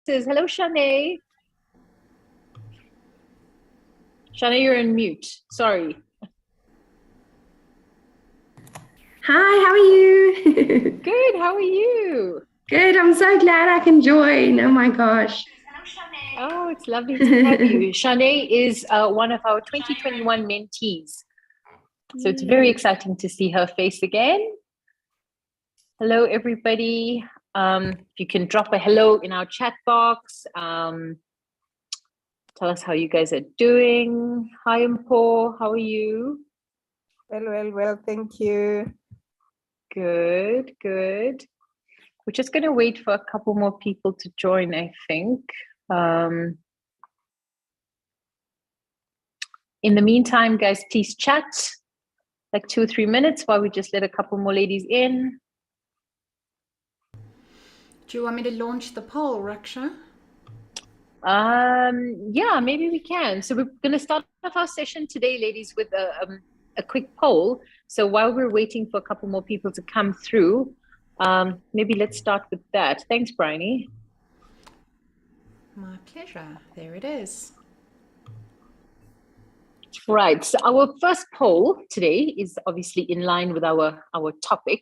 voices. Hello, Shanae. Shanae, you're on mute. Sorry. Hi, how are you? Good, how are you? Good, I'm so glad I can join. Oh my gosh. Oh, it's lovely to have you. Shanae is one of our 2021 mentees. So it's very exciting to see her face again. Hello, everybody. If you can drop a hello in our chat box. Tell us how you guys are doing. Hi, Mpo. How are you? Well, thank you. Good. We're just going to wait for a couple more people to join, I think. In the meantime, guys, please chat like 2 or 3 minutes while we just let a couple more ladies in. Do you want me to launch the poll, Raksha? Yeah, maybe we can. So we're going to start off our session today, ladies, with a quick poll. So while we're waiting for a couple more people to come through, maybe let's start with that. Thanks, Bryony. My pleasure. There it is. Right. So our first poll today is obviously in line with our topic,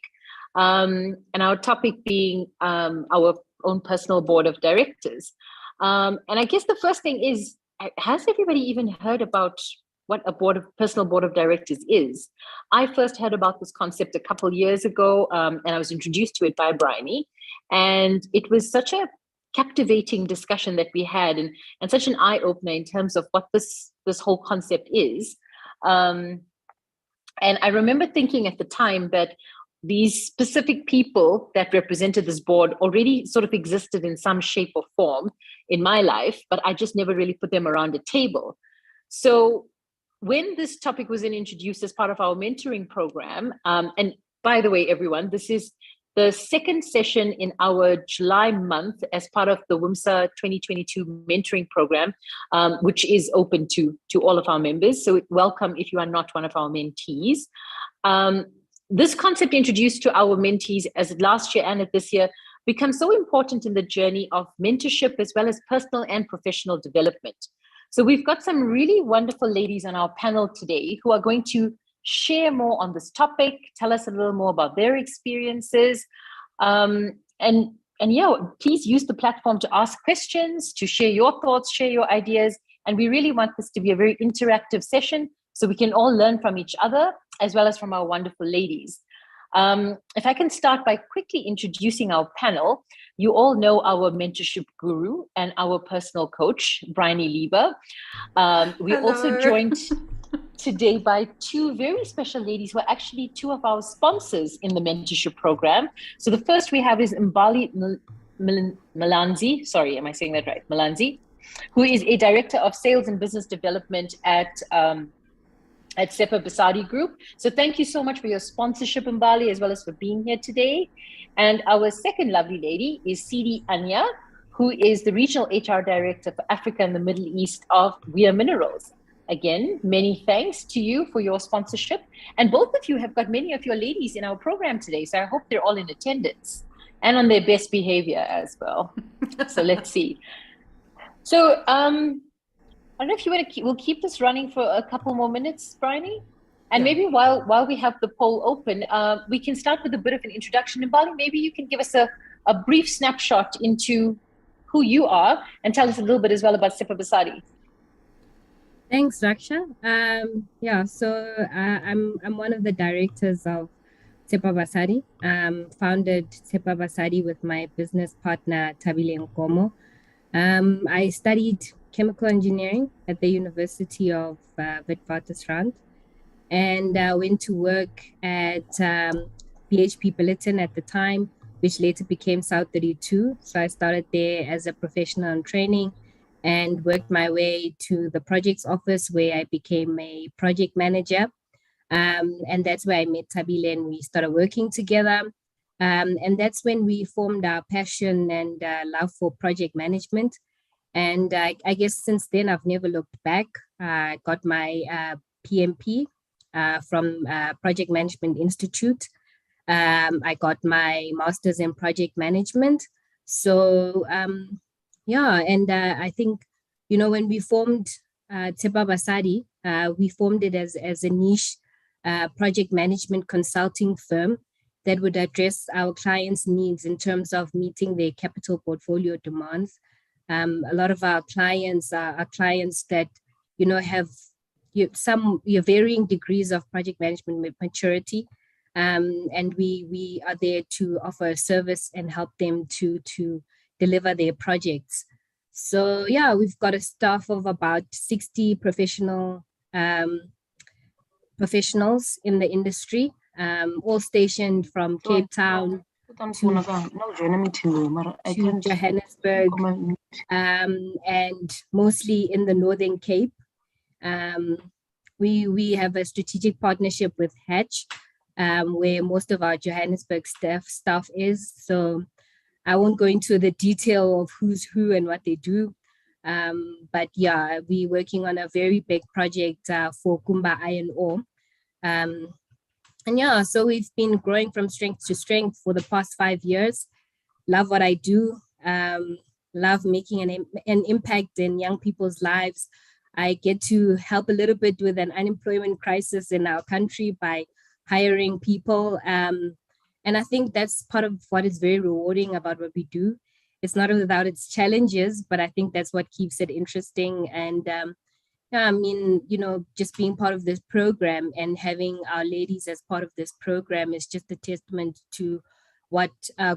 and our topic being our own personal board of directors. And I guess the first thing is, has everybody even heard about what a personal board of directors is? I first heard about this concept a couple years ago, and I was introduced to it by Bryony, and it was such a captivating discussion that we had, and such an eye-opener in terms of what this whole concept is. And I remember thinking at the time that these specific people that represented this board already sort of existed in some shape or form in my life, but I just never really put them around a table. So when this topic was introduced as part of our mentoring program, and by the way, everyone, this is the second session in our July month as part of the WIMSA 2022 mentoring program, which is open to all of our members. So welcome if you are not one of our mentees. This concept introduced to our mentees as last year and this year becomes so important in the journey of mentorship as well as personal and professional development. So we've got some really wonderful ladies on our panel today who are going to share more on this topic, tell us a little more about their experiences. And yeah, please use the platform to ask questions, to share your thoughts, share your ideas. And we really want this to be a very interactive session so we can all learn from each other as well as from our wonderful ladies. If I can start by quickly introducing our panel, you all know our mentorship guru and our personal coach, Bryony Lieber. We're also joined today by two very special ladies who are actually two of our sponsors in the mentorship program. So the first we have is Mbali Malanzi. Sorry, am I saying that right? Malanzi, who is a director of sales and business development at Sepa Basadi Group. So thank you so much for your sponsorship, Mbali, as well as for being here today. And our second lovely lady is Sidi Anya, who is the regional HR director for Africa and the Middle East of WIMSA Minerals. Again, many thanks to you for your sponsorship. And both of you have got many of your ladies in our program today. So I hope they're all in attendance and on their best behavior as well. So let's see. So I don't know if you want to we'll keep this running for a couple more minutes, Bryony. And maybe while we have the poll open, we can start with a bit of an introduction. And Mbali, maybe you can give us a brief snapshot into who you are and tell us a little bit as well about Sepa Basadi. Thanks, Raksha. So I'm one of the directors of Sepa Basadi. Founded Sepa Basadi with my business partner Tabile Nkomo. I studied chemical engineering at the University of Witwatersrand, and went to work at BHP Billiton at the time, which later became South 32. So I started there as a professional in training and worked my way to the projects office where I became a project manager. And that's where I met Tabile and we started working together. And that's when we formed our passion and love for project management. And I guess since then, I've never looked back. I got my PMP from Project Management Institute. I got my master's in project management. So yeah, and I think, when we formed Tshepa Basadi, we formed it as a niche project management consulting firm that would address our clients' needs in terms of meeting their capital portfolio demands. A lot of our clients are clients that, have your varying degrees of project management maturity. And we are there to offer a service and help them to deliver their projects. So yeah, we've got a staff of about 60 professionals in the industry, all stationed from Cape Town to Johannesburg, and mostly in the Northern Cape. We have a strategic partnership with Hatch, where most of our Johannesburg staff is. So I won't go into the detail of who's who and what they do. But yeah, we're working on a very big project for Kumba Iron Ore. And yeah, so we've been growing from strength to strength for the past 5 years. Love what I do. Love making an impact in young people's lives. I get to help a little bit with an unemployment crisis in our country by hiring people. And I think that's part of what is very rewarding about what we do. It's not without its challenges, but I think that's what keeps it interesting. And I mean, just being part of this program and having our ladies as part of this program is just a testament to what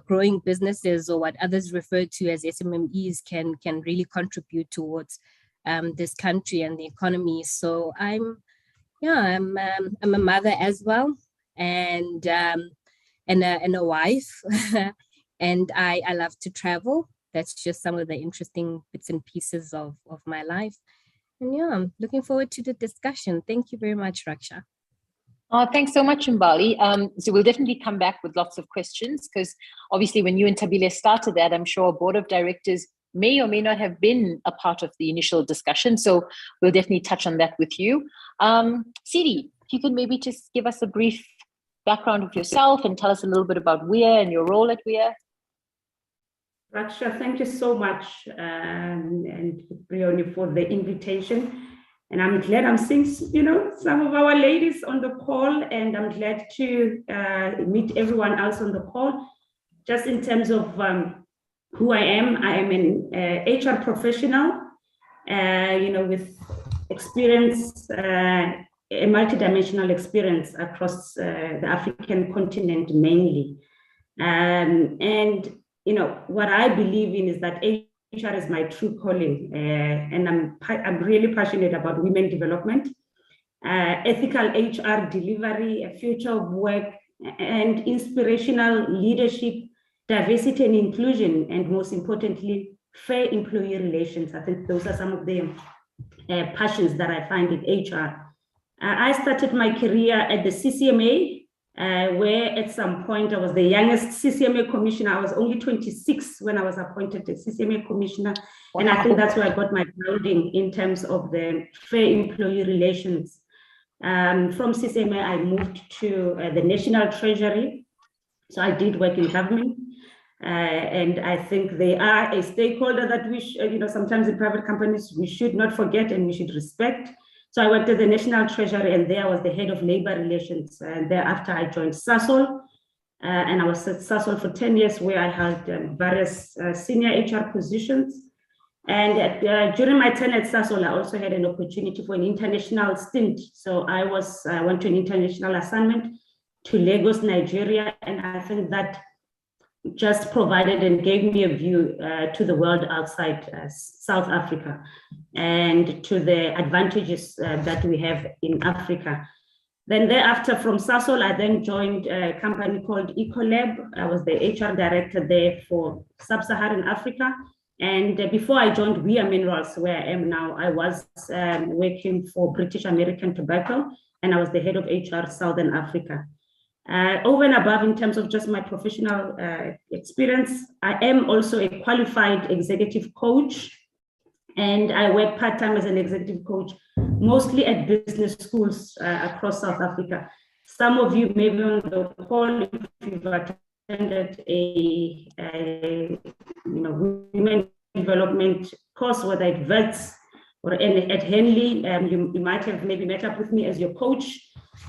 growing businesses, or what others refer to as SMMEs, can really contribute towards this country and the economy. So I'm a mother as well, and a wife, and I love to travel. That's just some of the interesting bits and pieces of my life. And yeah, I'm looking forward to the discussion. Thank you very much, Raksha. Oh, thanks so much, Mbali. So we'll definitely come back with lots of questions, because obviously when you and Tabile started that, I'm sure board of directors may or may not have been a part of the initial discussion. So we'll definitely touch on that with you. Siri, if you could maybe just give us a brief background of yourself and tell us a little bit about WIA and your role at WIA. Raksha, thank you so much, and Brioni, for the invitation. And I'm glad I'm seeing, some of our ladies on the call, and I'm glad to meet everyone else on the call. Just in terms of who I am an HR professional, with experience, a multidimensional experience across the African continent mainly. And what I believe in is that HR is my true calling, and I'm really passionate about women development, ethical HR delivery, a future of work, and inspirational leadership, diversity and inclusion, and most importantly, fair employee relations. I think those are some of the passions that I find in HR. I started my career at the CCMA, where at some point I was the youngest CCMA commissioner. I was only 26 when I was appointed the CCMA commissioner. Wow. And I think that's where I got my grounding in terms of the fair employee relations. From CCMA, I moved to the National Treasury. So I did work in government. And I think they are a stakeholder that we, sometimes in private companies, we should not forget and we should respect. So I worked at the National Treasury, and there I was the head of labor relations. And thereafter I joined Sasol, and I was at Sasol for 10 years, where I held various senior HR positions. And during my tenure at Sasol, I also had an opportunity for an international stint. So I went to an international assignment to Lagos, Nigeria, and I think that just provided and gave me a view to the world outside South Africa and to the advantages that we have in Africa. Then thereafter, from Sasol, I then joined a company called Ecolab. I was the HR director there for Sub-Saharan Africa. And before I joined WIMSA Minerals, where I am now, I was working for British American Tobacco, and I was the head of HR Southern Africa. Over and above, in terms of just my professional experience, I am also a qualified executive coach, and I work part-time as an executive coach, mostly at business schools across South Africa. Some of you may be on the call if you've attended a women development course, whether at Wits or at Henley. You might have maybe met up with me as your coach.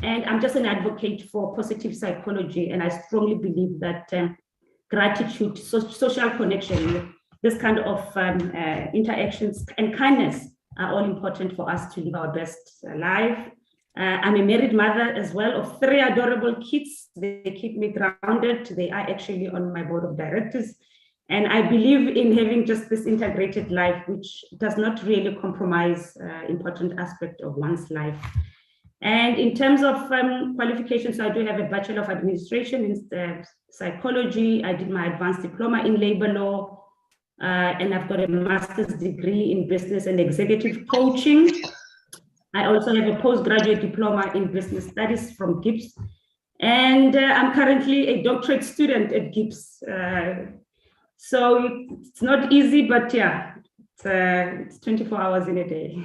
And I'm just an advocate for positive psychology. And I strongly believe that gratitude, social connection, this kind of interactions and kindness are all important for us to live our best life. I'm a married mother as well of 3 adorable kids. They keep me grounded. They are actually on my board of directors. And I believe in having just this integrated life, which does not really compromise important aspect of one's life. And in terms of qualifications, I do have a Bachelor of Administration in psychology. I did my advanced diploma in labor law, and I've got a master's degree in business and executive coaching. I also have a postgraduate diploma in business studies from GIBS. And I'm currently a doctorate student at GIBS. So it's not easy, but yeah, it's 24 hours in a day.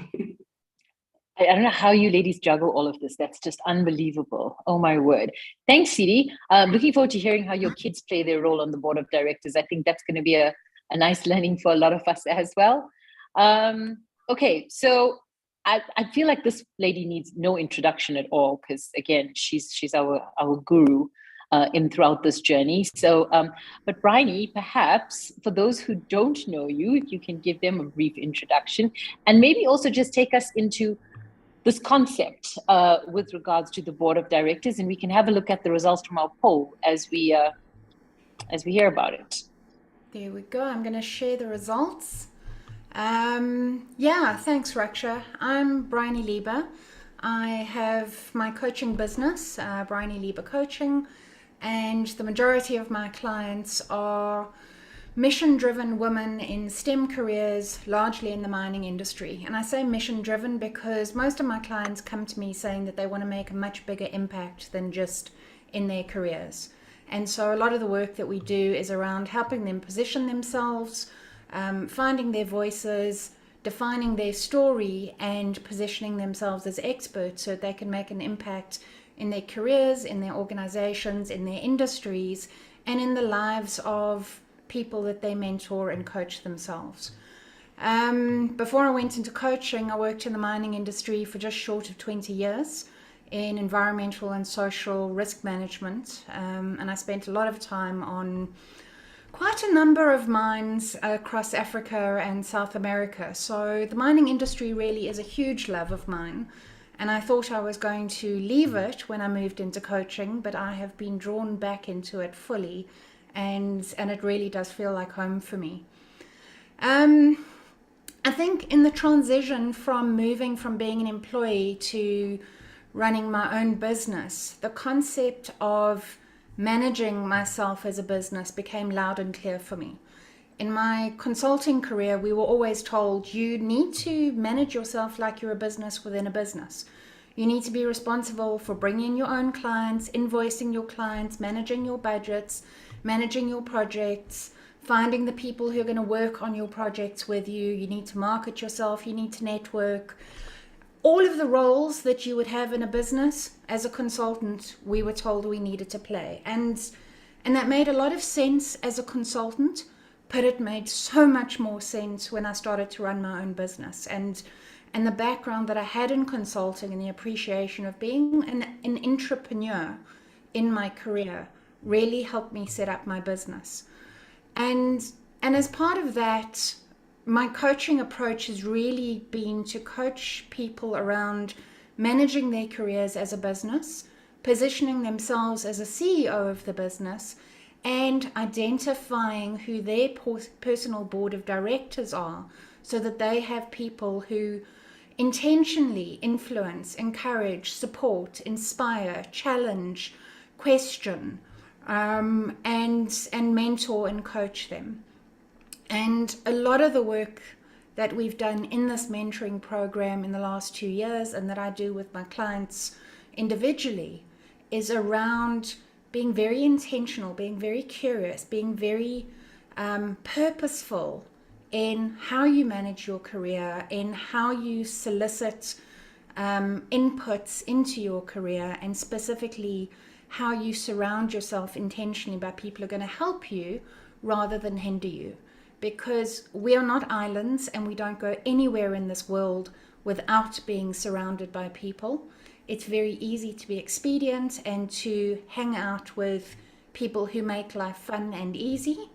I don't know how you ladies juggle all of this. That's just unbelievable. Oh my word. Thanks, Sidi. Looking forward to hearing how your kids play their role on the board of directors. I think that's going to be a nice learning for a lot of us as well. Okay, so I feel like this lady needs no introduction at all, because again, she's our guru throughout this journey. So, but Bryony, perhaps for those who don't know you, if you can give them a brief introduction, and maybe also just take us into this concept with regards to the board of directors, and we can have a look at the results from our poll as we hear about it. There we go. I'm going to share the results. Yeah, thanks, Raksha. I'm Bryony Lieber. I have my coaching business, Bryony Lieber Coaching, and the majority of my clients are mission-driven women in STEM careers, largely in the mining industry. And I say mission-driven because most of my clients come to me saying that they want to make a much bigger impact than just in their careers. And so a lot of the work that we do is around helping them position themselves, finding their voices, defining their story, and positioning themselves as experts so that they can make an impact in their careers, in their organizations, in their industries, and in the lives of people that they mentor and coach themselves. Before I went into coaching, I worked in the mining industry for just short of 20 years in environmental and social risk management, and I spent a lot of time on quite a number of mines across Africa and South America. So the mining industry really is a huge love of mine, and I thought I was going to leave it when I moved into coaching, but I have been drawn back into it fully, and it really does feel like home for me. I think in the transition from moving from being an employee to running my own business, the concept of managing myself as a business became loud and clear for me. In my consulting career, we were always told you need to manage yourself like you're a business within a business. You need to be responsible for bringing in your own clients, invoicing your clients, managing your budgets, managing your projects, finding the people who are going to work on your projects with you. You need to market yourself, you need to network. All of the roles that you would have in a business as a consultant, we were told we needed to play. And that made a lot of sense as a consultant, but it made so much more sense when I started to run my own business. And the background that I had in consulting and the appreciation of being an entrepreneur in my career really helped me set up my business. And as part of that, my coaching approach has really been to coach people around managing their careers as a business, positioning themselves as a CEO of the business, and identifying who their personal board of directors are so that they have people who intentionally influence, encourage, support, inspire, challenge, question, and mentor and coach them. And a lot of the work that we've done in this mentoring program in the last 2 years, and that I do with my clients individually, is around being very intentional, being very curious, being very purposeful in how you manage your career, in how you solicit inputs into your career, and specifically how you surround yourself intentionally by people who are going to help you rather than hinder you. because we are not islands and we don't go anywhere in this world without being surrounded by people. It's very easy to be expedient and to hang out with people who make life fun and easy.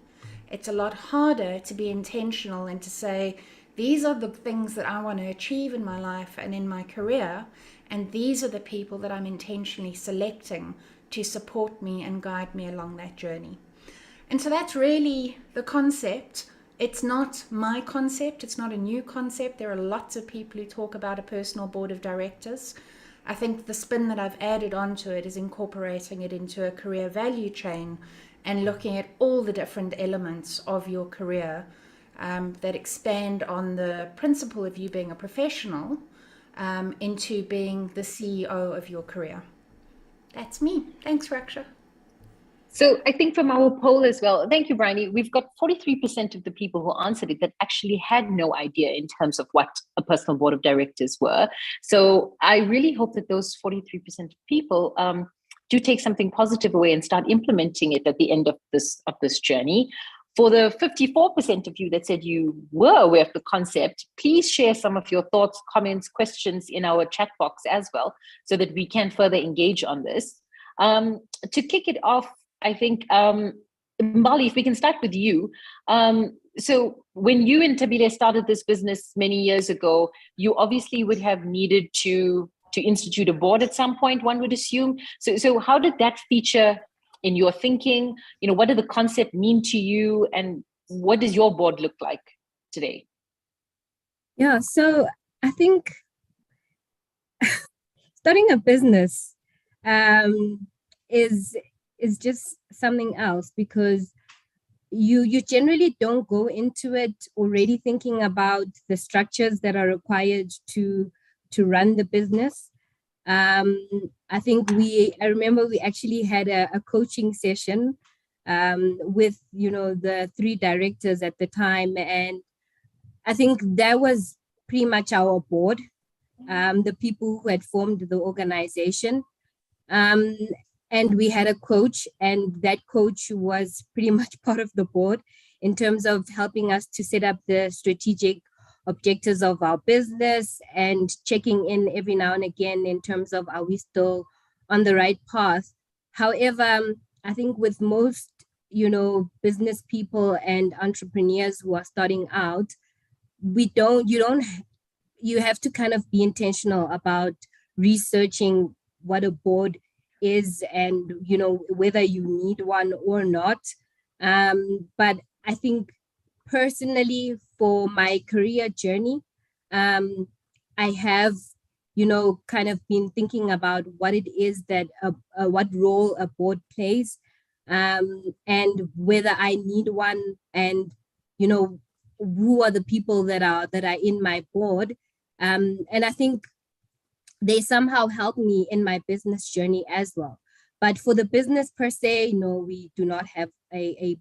It's a lot harder to be intentional and to say, these are the things that I want to achieve in my life and in my career, and these are the people that I'm intentionally selecting to support me and guide me along that journey. And so that's really the concept. It's not my concept. It's not a new concept. There are lots of people who talk about a personal board of directors. I think the spin that I've added onto it is incorporating it into a career value chain and looking at all the different elements of your career that expand on the principle of you being a professional into being the CEO of your career. That's me. Thanks, Raksha. So I think from our poll as well, thank you, Bryony, we've got 43% of the people who answered it that actually had no idea in terms of what a personal board of directors were. So I really hope that those 43% of people do take something positive away and start implementing it at the end of this journey. For the 54% of you that said you were aware of the concept, please share some of your thoughts, comments, questions in our chat box as well, so that we can further engage on this. To kick it off, I think, Mbali, if we can start with you. So when you and Tabile started this business many years ago, you obviously would have needed to institute a board at some point, one would assume. So how did that feature in your thinking? You know, what did the concept mean to you, and what does your board look like today? Yeah, so I think starting a business is just something else, because you generally don't go into it already thinking about the structures that are required to run the business. I think I remember we actually had a coaching session with, the 3 directors at the time. And I think that was pretty much our board, the people who had formed the organization. And we had a coach, and that coach was pretty much part of the board in terms of helping us to set up the strategic objectives of our business and checking in every now and again in terms of, are we still on the right path? However, I think with most, business people and entrepreneurs who are starting out, you have to kind of be intentional about researching what a board is and, whether you need one or not. But I think personally, for my career journey, I have, kind of been thinking about what it is that what role a board plays, and whether I need one, and who are the people that are in my board, and I think they somehow help me in my business journey as well. But for the business per se, we do not have a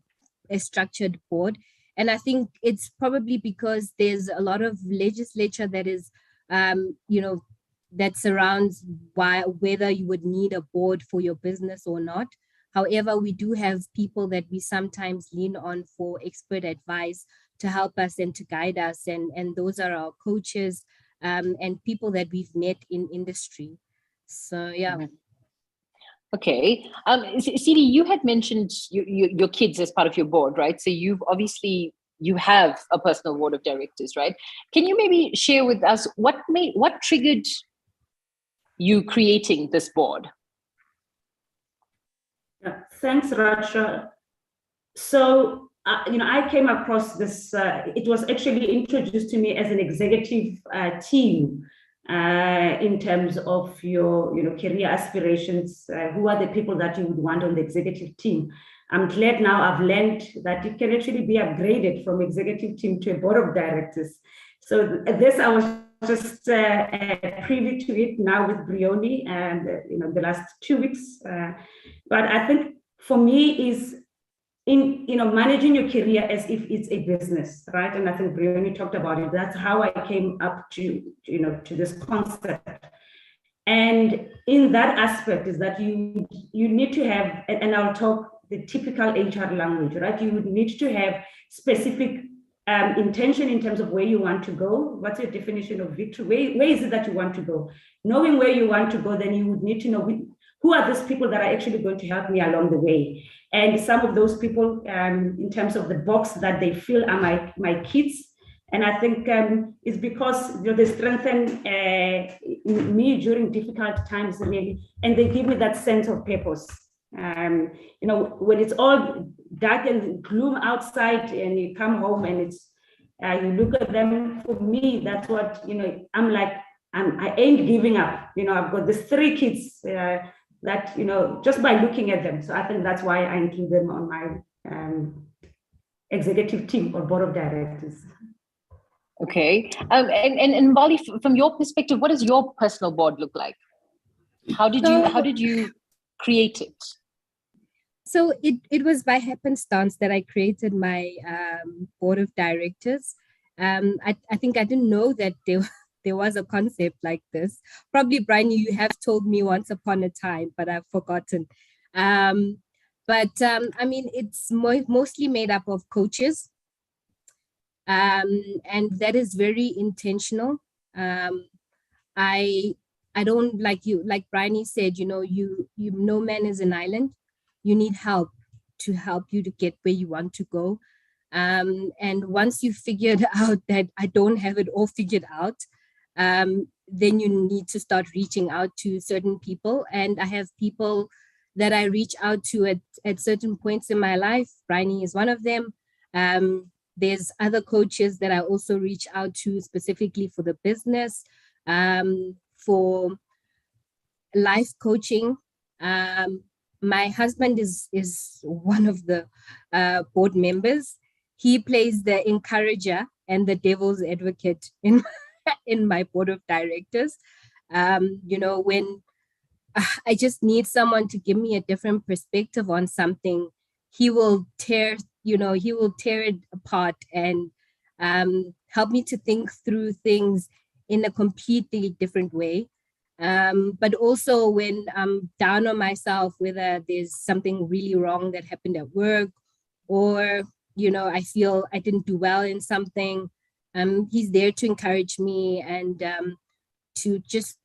structured board. And I think it's probably because there's a lot of legislature that is, that surrounds whether you would need a board for your business or not. However, we do have people that we sometimes lean on for expert advice to help us and to guide us. And those are our coaches, and people that we've met in industry. So, yeah. Mm-hmm. Okay. Sidi, you had mentioned your kids as part of your board, right? So you have a personal board of directors, right? Can you maybe share with us what triggered you creating this board? Yeah, thanks, Raksha. So, I came across this, it was actually introduced to me as an executive team in terms of your career aspirations. Who are the people that you would want on the executive team? I'm glad now I've learned that it can actually be upgraded from executive team to a board of directors. So this, I was just privy to it now with Bryony and the last 2 weeks. But I think for me is in managing your career as if it's a business, right? And I think Bryony talked about it. That's how I came up to to this concept. And in that aspect is that you need to have, and I'll talk the typical HR language, right? You would need to have specific intention in terms of where you want to go. What's your definition of victory? Where is it that you want to go? Knowing where you want to go, then you would need to know who are those people that are actually going to help me along the way. And some of those people, in terms of the box that they feel are my kids. And I think it's because they strengthen me during difficult times, really, and they give me that sense of purpose. When it's all dark and gloom outside, and you come home and it's you look at them. For me, that's what I'm like. I ain't giving up. I've got these 3 kids that just by looking at them. So I think that's why I include them on my executive team or board of directors. Okay. And Mbali, from your perspective, what does your personal board look like? How did you create it? So it was by happenstance that I created my board of directors. I think I didn't know that there was a concept like this. Probably, Brian, you have told me once upon a time, but I've forgotten. I mean, it's mostly made up of coaches. And that is very intentional. I don't, like Bryony said, no man is an island. You need help to help you to get where you want to go. And once you figured out that I don't have it all figured out, then you need to start reaching out to certain people. And I have people that I reach out to at certain points in my life. Bryony is one of them. There's other coaches that I also reach out to specifically for the business, for life coaching. My husband is one of the board members. He plays the encourager and the devil's advocate in my board of directors. When I just need someone to give me a different perspective on something, he will tear it apart and help me to think through things in a completely different way. But also when I'm down on myself, whether there's something really wrong that happened at work, or, I feel I didn't do well in something, he's there to encourage me and to just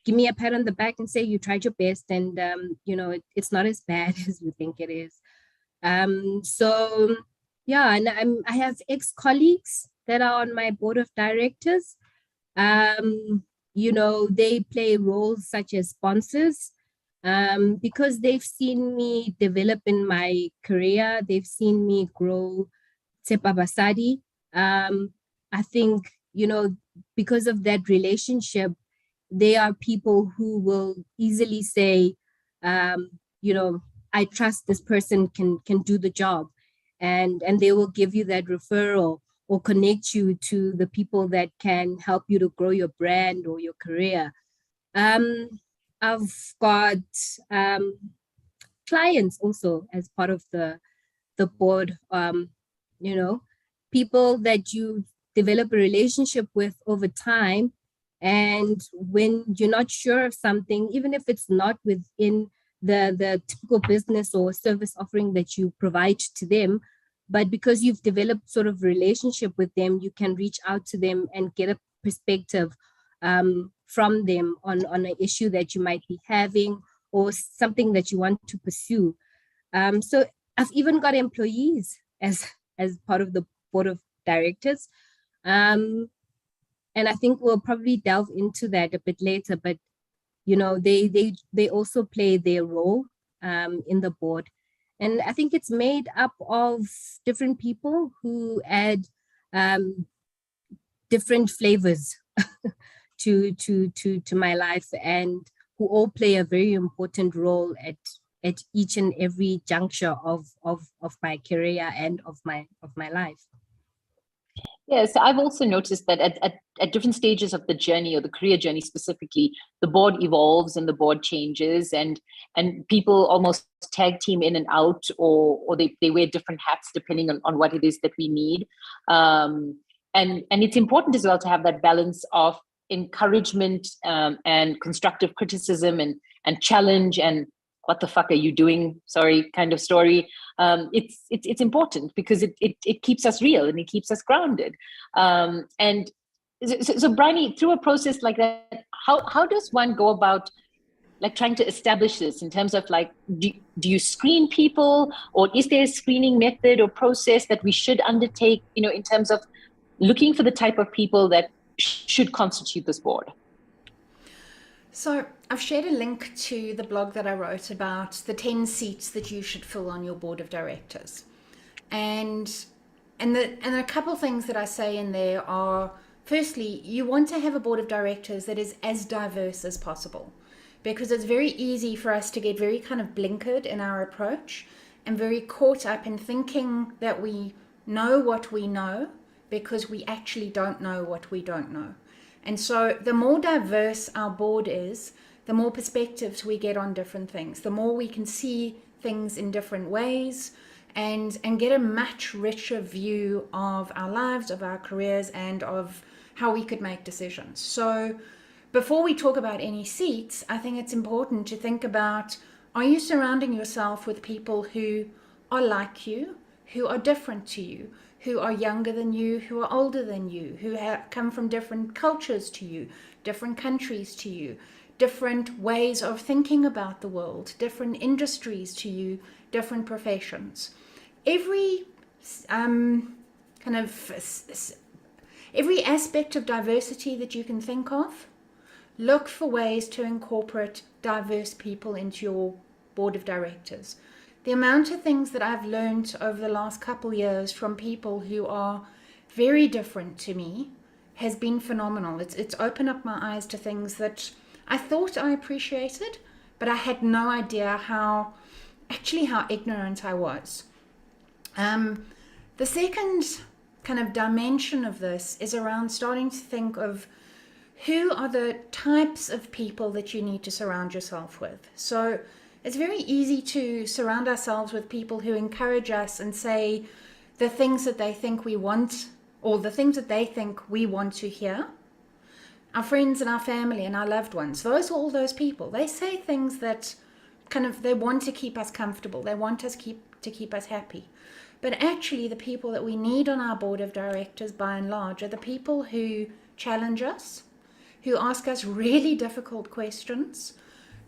give me a pat on the back and say, you tried your best, and, it's not as bad as you think it is. So yeah, and I have ex-colleagues that are on my board of directors. They play roles such as sponsors, because they've seen me develop in my career. They've seen me grow Tsepa Basadi. I think, because of that relationship, they are people who will easily say, I trust this person can do the job, and they will give you that referral or connect you to the people that can help you to grow your brand or your career. I've got clients also as part of the board, people that you develop a relationship with over time. And when you're not sure of something, even if it's not within the typical business or service offering that you provide to them, but because you've developed sort of relationship with them, you can reach out to them and get a perspective from them on an issue that you might be having or something that you want to pursue. So I've even got employees as part of the board of directors. And I think we'll probably delve into that a bit later, but they also play their role in the board. And I think it's made up of different people who add different flavors to my life, and who all play a very important role at each and every juncture of my career and of my life. Yes, I've also noticed that at different stages of the journey, or the career journey specifically, the board evolves and the board changes, and people almost tag team in and out, or they wear different hats depending on what it is that we need. And it's important as well to have that balance of encouragement and constructive criticism and challenge and what the fuck are you doing? Sorry, kind of story. It's important because it keeps us real and it keeps us grounded. And so Bryony, through a process like that, how does one go about like trying to establish this in terms of like, do you screen people, or is there a screening method or process that we should undertake, in terms of looking for the type of people that should constitute this board? So I've shared a link to the blog that I wrote about the 10 seats that you should fill on your board of directors. And a couple things that I say in there are, firstly, you want to have a board of directors that is as diverse as possible, because it's very easy for us to get very kind of blinkered in our approach and very caught up in thinking that we know what we know because we actually don't know what we don't know. And so the more diverse our board is, the more perspectives we get on different things, the more we can see things in different ways and get a much richer view of our lives, of our careers, and of how we could make decisions. So before we talk about any seats, I think it's important to think about, are you surrounding yourself with people who are like you, who are different to you, who are younger than you, who are older than you, who come from different cultures to you, different countries to you, different ways of thinking about the world, different industries to you, different professions. Every every aspect of diversity that you can think of, look for ways to incorporate diverse people into your board of directors. The amount of things that I've learned over the last couple years from people who are very different to me has been phenomenal. It's opened up my eyes to things that I thought I appreciated, but I had no idea how ignorant I was. The second kind of dimension of this is around starting to think of who are the types of people that you need to surround yourself with. So it's very easy to surround ourselves with people who encourage us and say the things that they think we want, or the things that they think we want to hear. Our friends and our family and our loved ones, those are all those people. They say things that they want to keep us comfortable. They want us to keep us happy. But actually the people that we need on our board of directors by and large are the people who challenge us, who ask us really difficult questions,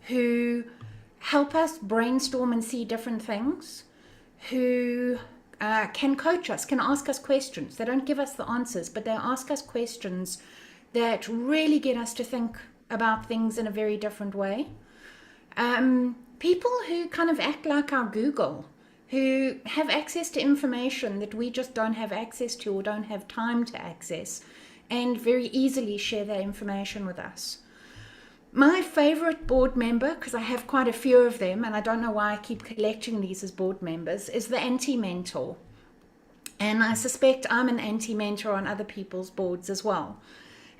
who help us brainstorm and see different things, who can coach us, can ask us questions. They don't give us the answers, but they ask us questions that really get us to think about things in a very different way. People who kind of act like our Google, who have access to information that we just don't have access to or don't have time to access, and very easily share that information with us. My favorite board member, because I have quite a few of them, and I don't know why I keep collecting these as board members, is the anti-mentor. And I suspect I'm an anti-mentor on other people's boards as well.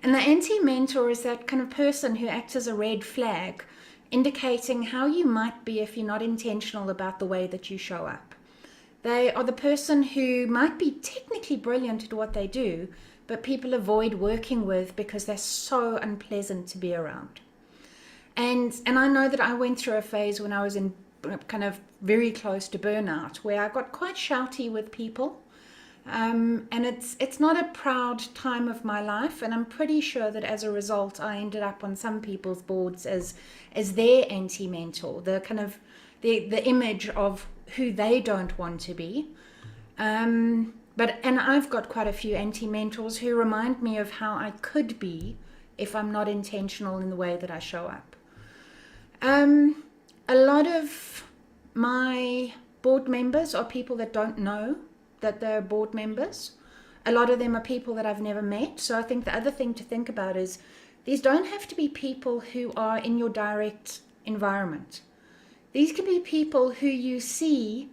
And the anti-mentor is that kind of person who acts as a red flag, indicating how you might be if you're not intentional about the way that you show up. They are the person who might be technically brilliant at what they do, but people avoid working with because they're so unpleasant to be around. And I know that I went through a phase when I was in kind of very close to burnout, where I got quite shouty with people. And it's not a proud time of my life, and I'm pretty sure that as a result I ended up on some people's boards as their anti-mentor, the kind of the image of who they don't want to be. And I've got quite a few anti-mentors who remind me of how I could be if I'm not intentional in the way that I show up. A lot of my board members are people that don't know that they're board members. A lot of them are people that I've never met. So I think the other thing to think about is these don't have to be people who are in your direct environment. These can be people who you see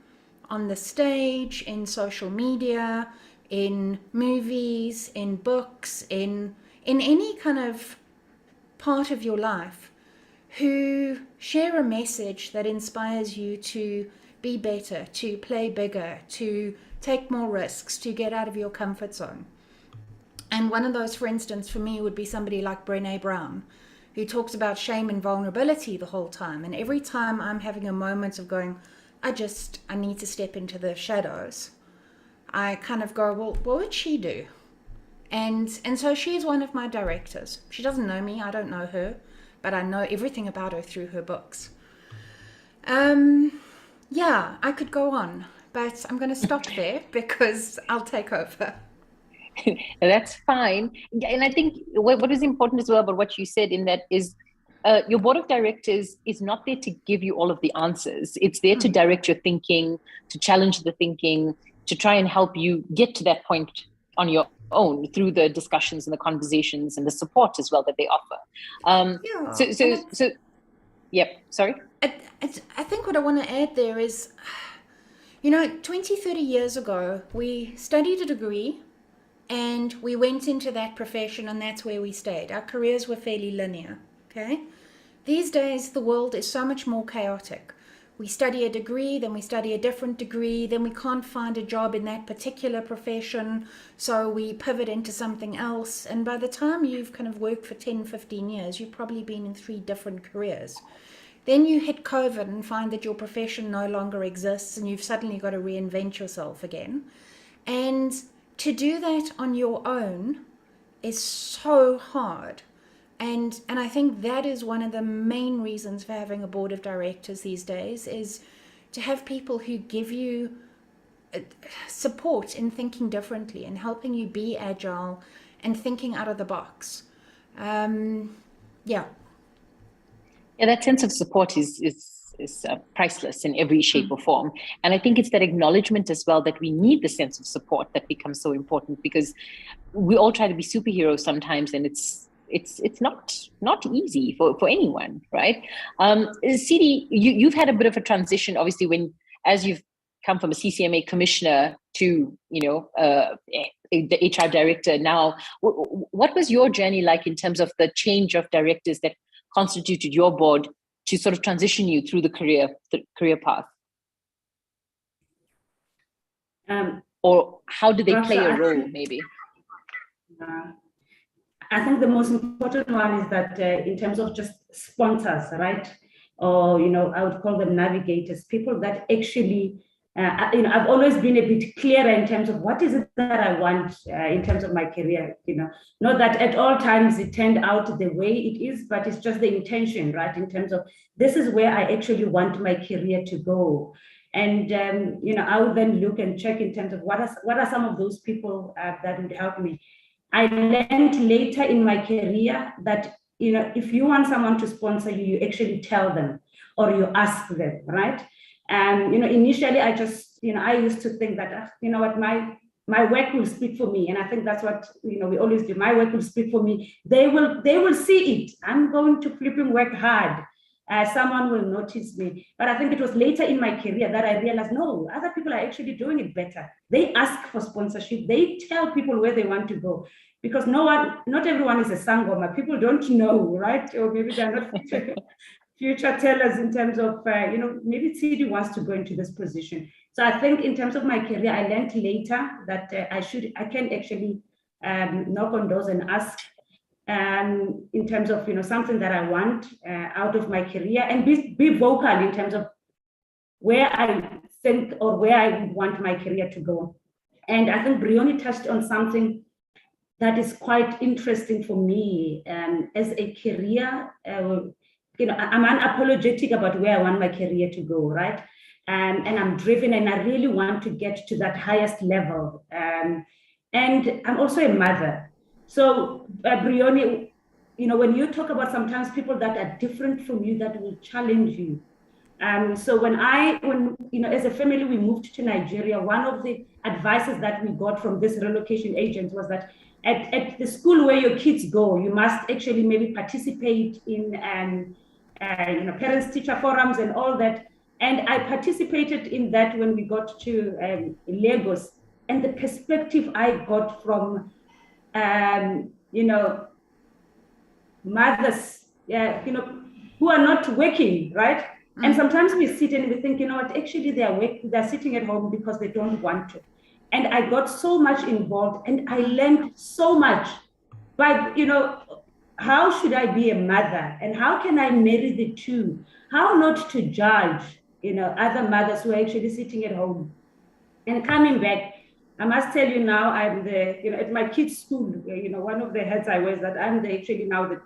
on the stage, in social media, in movies, in books, in any kind of part of your life, who share a message that inspires you to be better, to play bigger, to take more risks, to get out of your comfort zone. And one of those, for instance, for me would be somebody like Brené Brown, who talks about shame and vulnerability the whole time. And every time I'm having a moment of going, I need to step into the shadows, I kind of go, well, what would she do? And so she's one of my directors. She doesn't know me, I don't know her, but I know everything about her through her books. Yeah, I could go on, but I'm going to stop there because I'll take over. That's fine. And I think what is important as well about what you said in that is your board of directors is not there to give you all of the answers. It's there to direct your thinking, to challenge the thinking, to try and help you get to that point on your own through the discussions and the conversations and the support as well that they offer. Yep, sorry. I think what I want to add there is, 20, 30 years ago, we studied a degree and we went into that profession and that's where we stayed. Our careers were fairly linear, okay? These days, the world is so much more chaotic. We study a degree, then we study a different degree, then we can't find a job in that particular profession, so we pivot into something else. And by the time you've kind of worked for 10, 15 years, you've probably been in 3 different careers. Then you hit COVID and find that your profession no longer exists and you've suddenly got to reinvent yourself again. And to do that on your own is so hard. And I think that is one of the main reasons for having a board of directors these days, is to have people who give you support in thinking differently and helping you be agile and thinking out of the box. Yeah, that sense of support is priceless in every shape or form. And I think it's that acknowledgement as well that we need the sense of support that becomes so important, because we all try to be superheroes sometimes, and it's not easy for anyone, right? Sidi, you've had a bit of a transition, obviously, as you've come from a CCMA commissioner to the HR director now. What was your journey like in terms of the change of directors that constituted your board to sort of transition you through the career path? Or how did they play a role, maybe? I think the most important one is that in terms of just sponsors, right? Or, I would call them navigators, people that actually, I've always been a bit clearer in terms of what is it that I want in terms of my career, Not that at all times it turned out the way it is, but it's just the intention, right? In terms of this is where I actually want my career to go. And, I would then look and check in terms of what are some of those people that would help me. I learned later in my career that, if you want someone to sponsor you, you actually tell them or you ask them, right? And, initially I just, I used to think that, what, my work will speak for me. And I think that's what, we always do. My work will speak for me. They will see it. I'm going to flipping work hard. Someone will notice me. But I think it was later in my career that I realized, no, other people are actually doing it better. They ask for sponsorship. They tell people where they want to go, because not everyone is a sangoma. People don't know, right? Or maybe they're not future tellers in terms of, maybe Sidi wants to go into this position. So I think in terms of my career, I learned later that I can actually knock on doors and ask in terms of, something that I want out of my career, and be vocal in terms of where I think or where I want my career to go. And I think Brioni touched on something that is quite interesting for me as a career. I'm unapologetic about where I want my career to go, right? And I'm driven, and I really want to get to that highest level. And I'm also a mother. So, Brioni, when you talk about sometimes people that are different from you, that will challenge you. So when as a family, we moved to Nigeria, one of the advices that we got from this relocation agent was that at the school where your kids go, you must actually maybe participate in, parents-teacher forums and all that. And I participated in that when we got to Lagos, and the perspective I got from mothers, who are not working, right? And sometimes we sit and we think, actually they're sitting at home because they don't want to. And I got so much involved, and I learned so much by, how should I be a mother, and how can I marry the two? How not to judge, other mothers who are actually sitting at home. And coming back, I must tell you now, I'm at my kids' school, one of the heads I was that I'm actually now the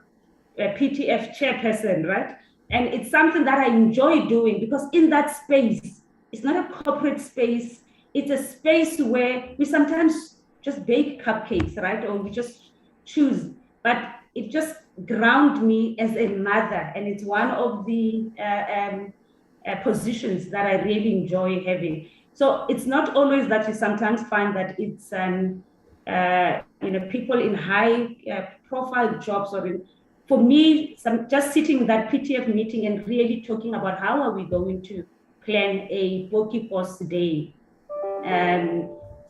PTF chairperson, right? And it's something that I enjoy doing, because in that space, it's not a corporate space. It's a space where we sometimes just bake cupcakes, right? Or we just choose, but it just ground me as a mother. And it's one of the positions that I really enjoy having. So it's not always that you sometimes find that it's people in high profile jobs, or for me, just sitting in that PTF meeting and really talking about how are we going to plan a Boki Post day.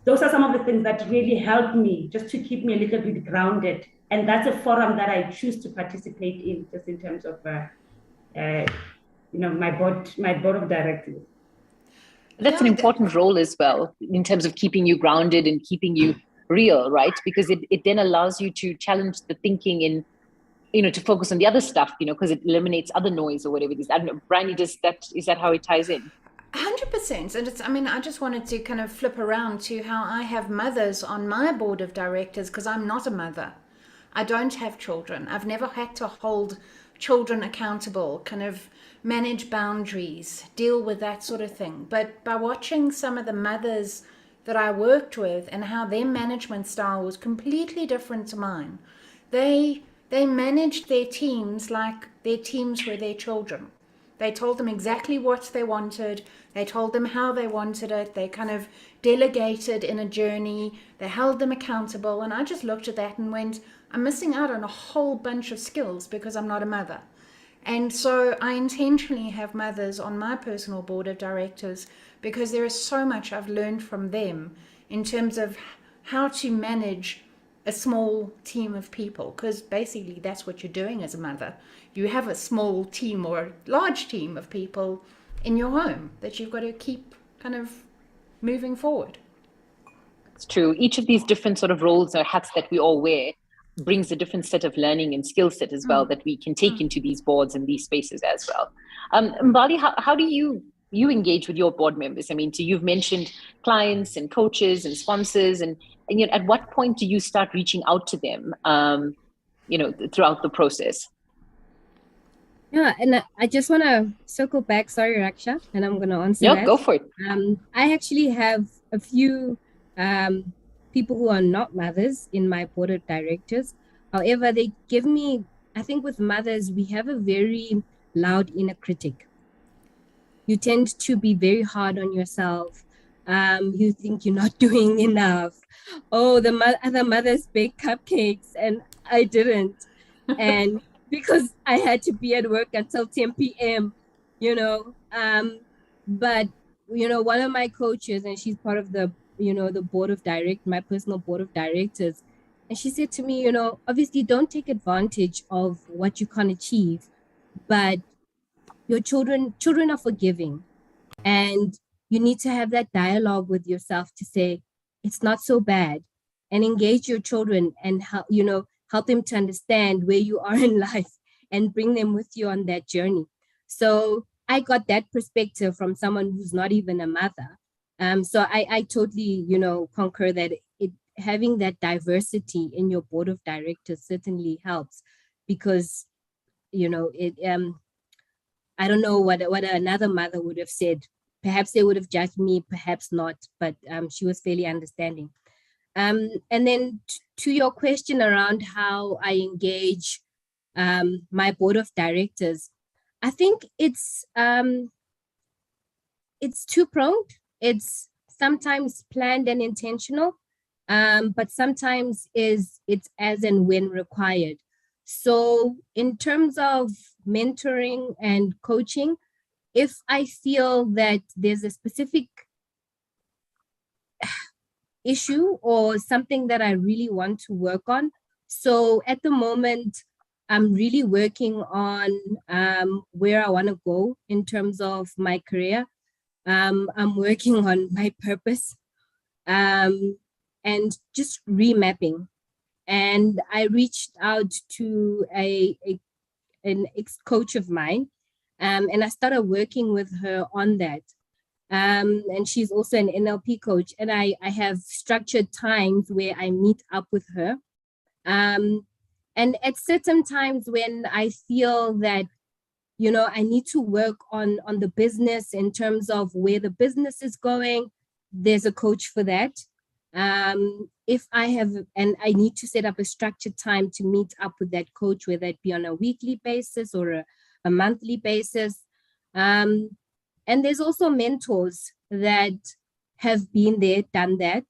Those are some of the things that really help me just to keep me a little bit grounded. And that's a forum that I choose to participate in, just in terms of my board of directors. That's an important role as well, in terms of keeping you grounded and keeping you real, right? Because it then allows you to challenge the thinking in, to focus on the other stuff, because it eliminates other noise or whatever it is. I don't know, Bryony, is that how it ties in? 100%. And I just wanted to kind of flip around to how I have mothers on my board of directors, because I'm not a mother. I don't have children. I've never had to hold children accountable, kind of manage boundaries, deal with that sort of thing. But by watching some of the mothers that I worked with and how their management style was completely different to mine, they managed their teams like their teams were their children. They told them exactly what they wanted. They told them how they wanted it. They kind of delegated in a journey. They held them accountable. And I just looked at that and went, I'm missing out on a whole bunch of skills because I'm not a mother. And so I intentionally have mothers on my personal board of directors, because there is so much I've learned from them in terms of how to manage a small team of people, because basically that's what you're doing as a mother. You have a small team or a large team of people in your home that you've got to keep kind of moving forward. It's true. Each of these different sort of roles or hats that we all wear brings a different set of learning and skill set as well that we can take into these boards and these spaces as well. Mbali, how do you engage with your board members? I mean, so you've mentioned clients and coaches and sponsors, and at what point do you start reaching out to them, throughout the process? Yeah, and I just want to circle back. Sorry, Raksha, and I'm going to answer No, that. go for it. I actually have a few people who are not mothers in my board of directors. However, they give me, I think with mothers, we have a very loud inner critic. You tend to be very hard on yourself. You think you're not doing enough. Oh, the other mothers bake cupcakes and I didn't. And because I had to be at work until 10 p.m., but, one of my coaches, and she's part of the, the board of my personal board of directors. And she said to me, obviously don't take advantage of what you can't achieve, but your children are forgiving, and you need to have that dialogue with yourself to say, it's not so bad, and engage your children and help them to understand where you are in life and bring them with you on that journey. So I got that perspective from someone who's not even a mother. So I totally, concur that having that diversity in your board of directors certainly helps, because, I don't know what another mother would have said. Perhaps they would have judged me, perhaps not, but she was fairly understanding. And then to your question around how I engage my board of directors, I think it's two-pronged. It's sometimes planned and intentional, but sometimes it's as and when required. So in terms of mentoring and coaching, if I feel that there's a specific issue or something that I really want to work on. So at the moment, I'm really working on where I want to go in terms of my career. I'm working on my purpose and just remapping And I reached out to an ex-coach of mine, and I started working with her on that. And she's also an NLP coach, and I have structured times where I meet up with her. And at certain times when I feel that, you know, I need to work on the business in terms of where the business is going, there's a coach for that. If I have, and I need to set up a structured time to meet up with that coach, whether it be on a weekly basis or a monthly basis. And there's also mentors that have been there, done that.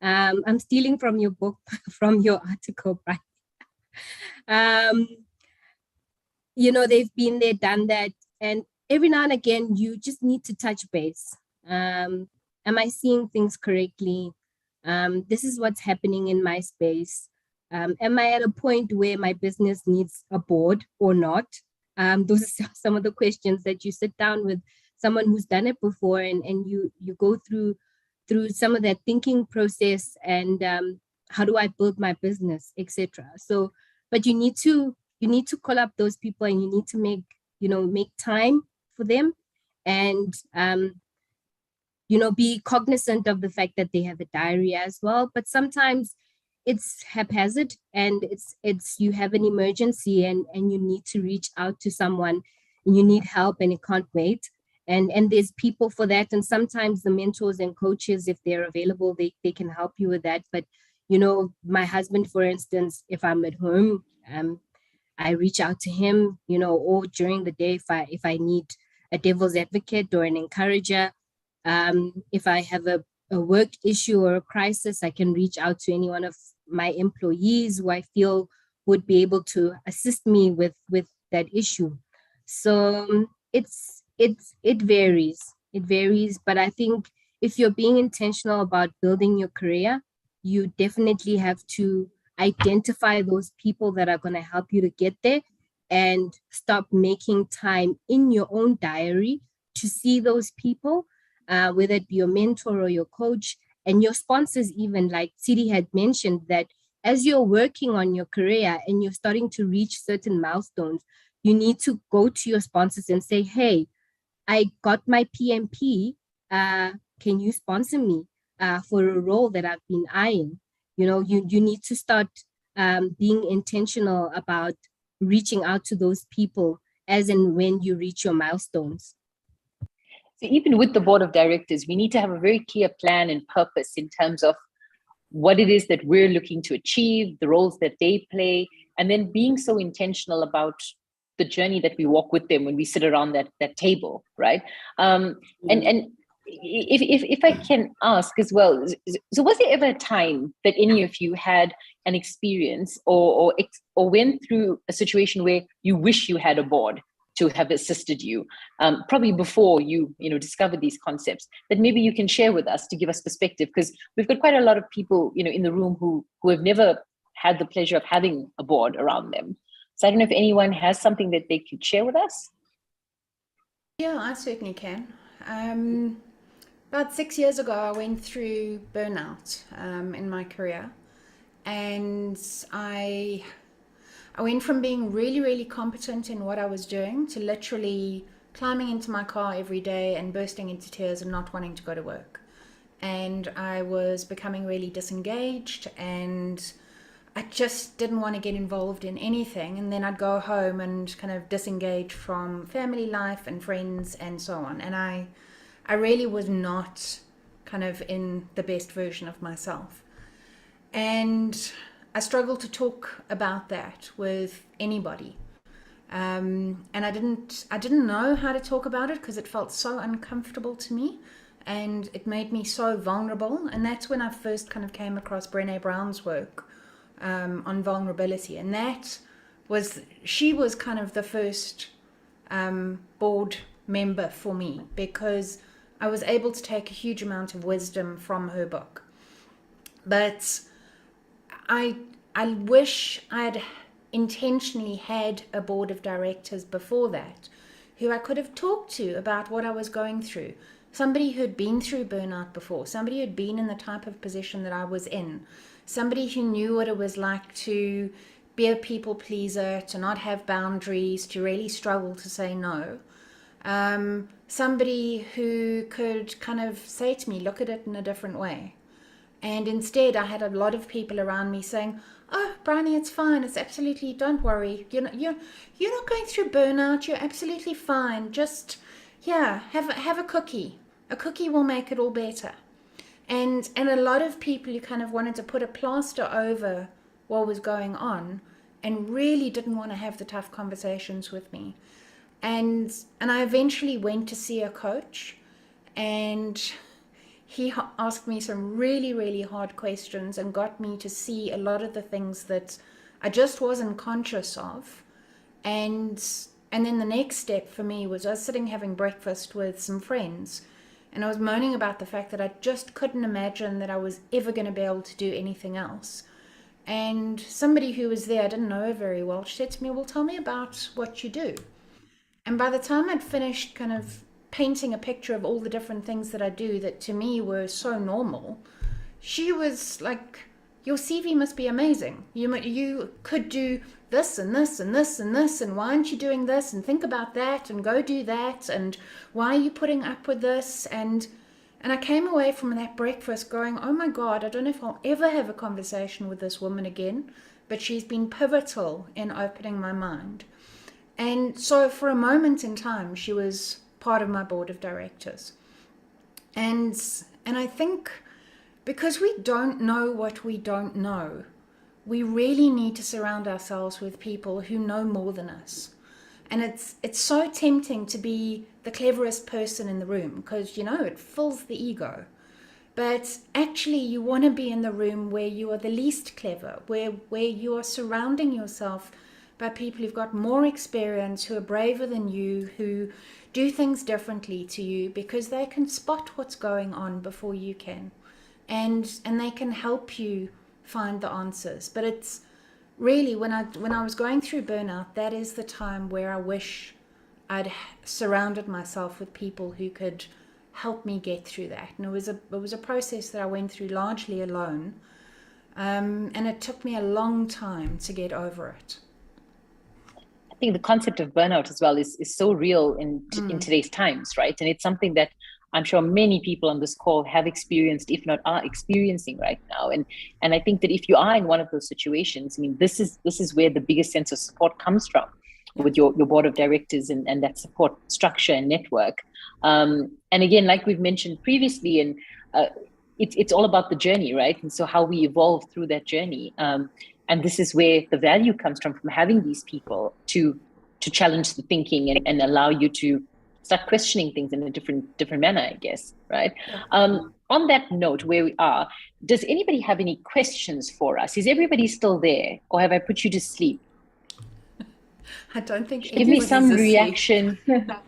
I'm stealing from your book, from your article, right? You know, they've been there, done that. And every now and again, you just need to touch base. Am I seeing things correctly? This is what's happening in my space. Am I at a point where my business needs a board or not? Those are some of the questions that you sit down with someone who's done it before, and you go through some of that thinking process, and how do I build my business, etc. So, but you need to call up those people, and you need to make time for them, and be cognizant of the fact that they have a diary as well. But sometimes it's haphazard, and it's you have an emergency, and you need to reach out to someone, and you need help, and it can't wait. And there's people for that. And sometimes the mentors and coaches, if they're available, they can help you with that. But, you know, my husband, for instance, if I'm at home, I reach out to him, you know, or during the day, if I need a devil's advocate or an encourager. If I have a work issue or a crisis, I can reach out to any one of my employees who I feel would be able to assist me with that issue. So it varies, but I think if you're being intentional about building your career, you definitely have to identify those people that are going to help you to get there, and stop making time in your own diary to see those people, whether it be your mentor or your coach and your sponsors. Even like Sidi had mentioned, that as you're working on your career and you're starting to reach certain milestones, you need to go to your sponsors and say, hey, I got my PMP, can you sponsor me for a role that I've been eyeing? You know, you need to start being intentional about reaching out to those people as and when you reach your milestones. So even with the board of directors, we need to have a very clear plan and purpose in terms of what it is that we're looking to achieve, the roles that they play, and then being so intentional about the journey that we walk with them when we sit around that table, right? And if I can ask as well, so was there ever a time that any of you had an experience or went through a situation where you wish you had a board to have assisted you, probably before you discovered these concepts, that maybe you can share with us to give us perspective? Because we've got quite a lot of people in the room who have never had the pleasure of having a board around them. So I don't know if anyone has something that they could share with us. Yeah, I certainly can. About 6 years ago, I went through burnout in my career, and I went from being really, really competent in what I was doing to literally climbing into my car every day and bursting into tears and not wanting to go to work. And I was becoming really disengaged, and I just didn't want to get involved in anything. And then I'd go home and kind of disengage from family life and friends and so on. And I really was not kind of in the best version of myself. And I struggled to talk about that with anybody. And I didn't know how to talk about it because it felt so uncomfortable to me. And it made me so vulnerable. And that's when I first kind of came across Brené Brown's work on vulnerability. And she was kind of the first board member for me, because I was able to take a huge amount of wisdom from her book. But I wish I'd intentionally had a board of directors before that who I could have talked to about what I was going through. Somebody who'd been through burnout before, somebody who'd been in the type of position that I was in, somebody who knew what it was like to be a people pleaser, to not have boundaries, to really struggle to say no. Somebody who could kind of say to me, look at it in a different way. And instead, I had a lot of people around me saying, oh, Bryony, it's fine. It's absolutely, don't worry. You're not going through burnout. You're absolutely fine. Just, yeah, have a cookie. A cookie will make it all better. And a lot of people who kind of wanted to put a plaster over what was going on and really didn't want to have the tough conversations with me. And I eventually went to see a coach, and he asked me some really, really hard questions and got me to see a lot of the things that I just wasn't conscious of. And then the next step for me was I was sitting having breakfast with some friends, and I was moaning about the fact that I just couldn't imagine that I was ever going to be able to do anything else. And somebody who was there, I didn't know her very well, she said to me, well, tell me about what you do. And by the time I'd finished kind of painting a picture of all the different things that I do that to me were so normal, she was like, your CV must be amazing. You could do this and this and this and this, and why aren't you doing this, and think about that and go do that, and why are you putting up with this? And I came away from that breakfast going, oh my God, I don't know if I'll ever have a conversation with this woman again, but she's been pivotal in opening my mind. And so for a moment in time, she was part of my board of directors. And I think because we don't know what we don't know, we really need to surround ourselves with people who know more than us. And it's so tempting to be the cleverest person in the room because, it fills the ego. But actually, you want to be in the room where you are the least clever, where you are surrounding yourself by people who've got more experience, who are braver than you, who do things differently to you because they can spot what's going on before you can. And they can help you find the answers. But it's really, when I was going through burnout, that is the time where I wish I'd surrounded myself with people who could help me get through that. And it was a process that I went through largely alone. And it took me a long time to get over it. I think the concept of burnout as well is so real in today's times, right? And it's something that I'm sure many people on this call have experienced, if not are experiencing right now. And I think that if you are in one of those situations, I mean, this is where the biggest sense of support comes from with your board of directors and that support structure and network. And again, like we've mentioned previously, and it's all about the journey, right? And so how we evolve through that journey. And this is where the value comes from having these people to challenge the thinking and allow you to start questioning things in a different manner, I guess, right? On that note, where we are, does anybody have any questions for us? Is everybody still there, or have I put you to sleep? I don't think. Give me some reaction,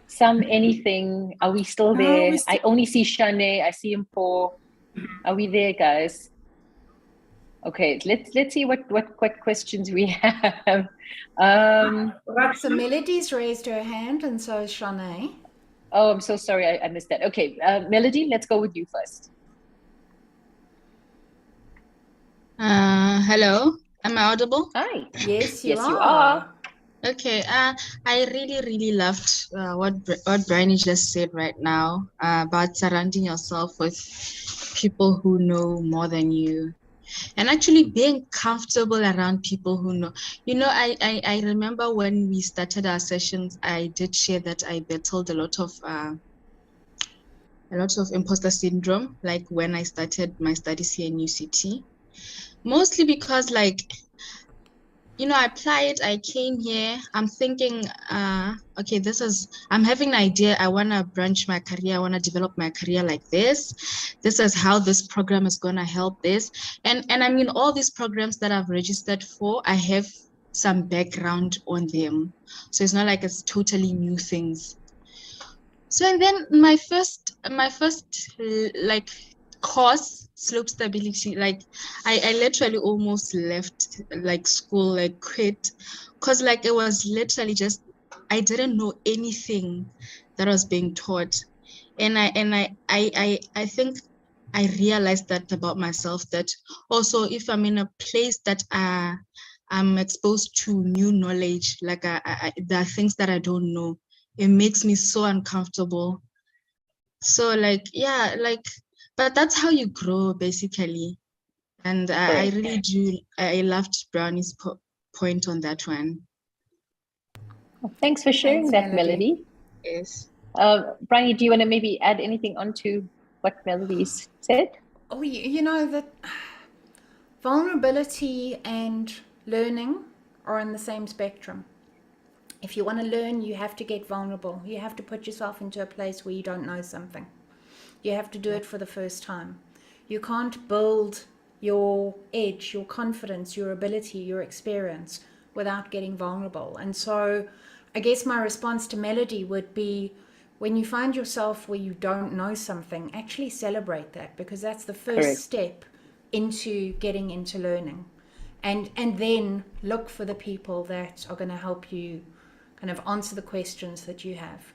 some anything. Are we still there? I only see Shane. I see Mpo. Are we there, guys? Okay, let's see what questions we have. So Melody's raised her hand, and so is Shanae. Oh, I'm so sorry, I missed that. Okay, Melody, let's go with you first. Hello, am I audible? Hi. Yes, you you are. Okay, I really loved what Bryony just said right now about surrounding yourself with people who know more than you. And actually being comfortable around people who know. I remember when we started our sessions, I did share that I battled a lot of imposter syndrome, like when I started my studies here in UCT. Mostly because I applied, I came here, I'm thinking, okay, I'm having an idea, I want to branch my career, I want to develop my career like this. This is how this program is going to help this. And I mean, all these programs that I've registered for, I have some background on them. So it's not like it's totally new things. So, and then my first course, slope stability, I literally almost left school, quit, because it was literally just, I didn't know anything that was being taught. And I think I realized that about myself, that also if I'm in a place that I'm exposed to new knowledge, like there are things that I don't know, it makes me so uncomfortable. So like, yeah, like, but that's how you grow basically. And I really do, I loved Brownie's point on that one. Thanks for sharing that, Melody. Yes. Brownie, do you want to maybe add anything onto what Melody's said? Oh, you know that vulnerability and learning are in the same spectrum. If you want to learn, you have to get vulnerable. You have to put yourself into a place where you don't know something. You have to do it for the first time. You can't build your edge, your confidence, your ability, your experience without getting vulnerable. And so I guess my response to Melody would be, when you find yourself where you don't know something, actually celebrate that, because that's the first step into getting into learning. And then look for the people that are going to help you kind of answer the questions that you have.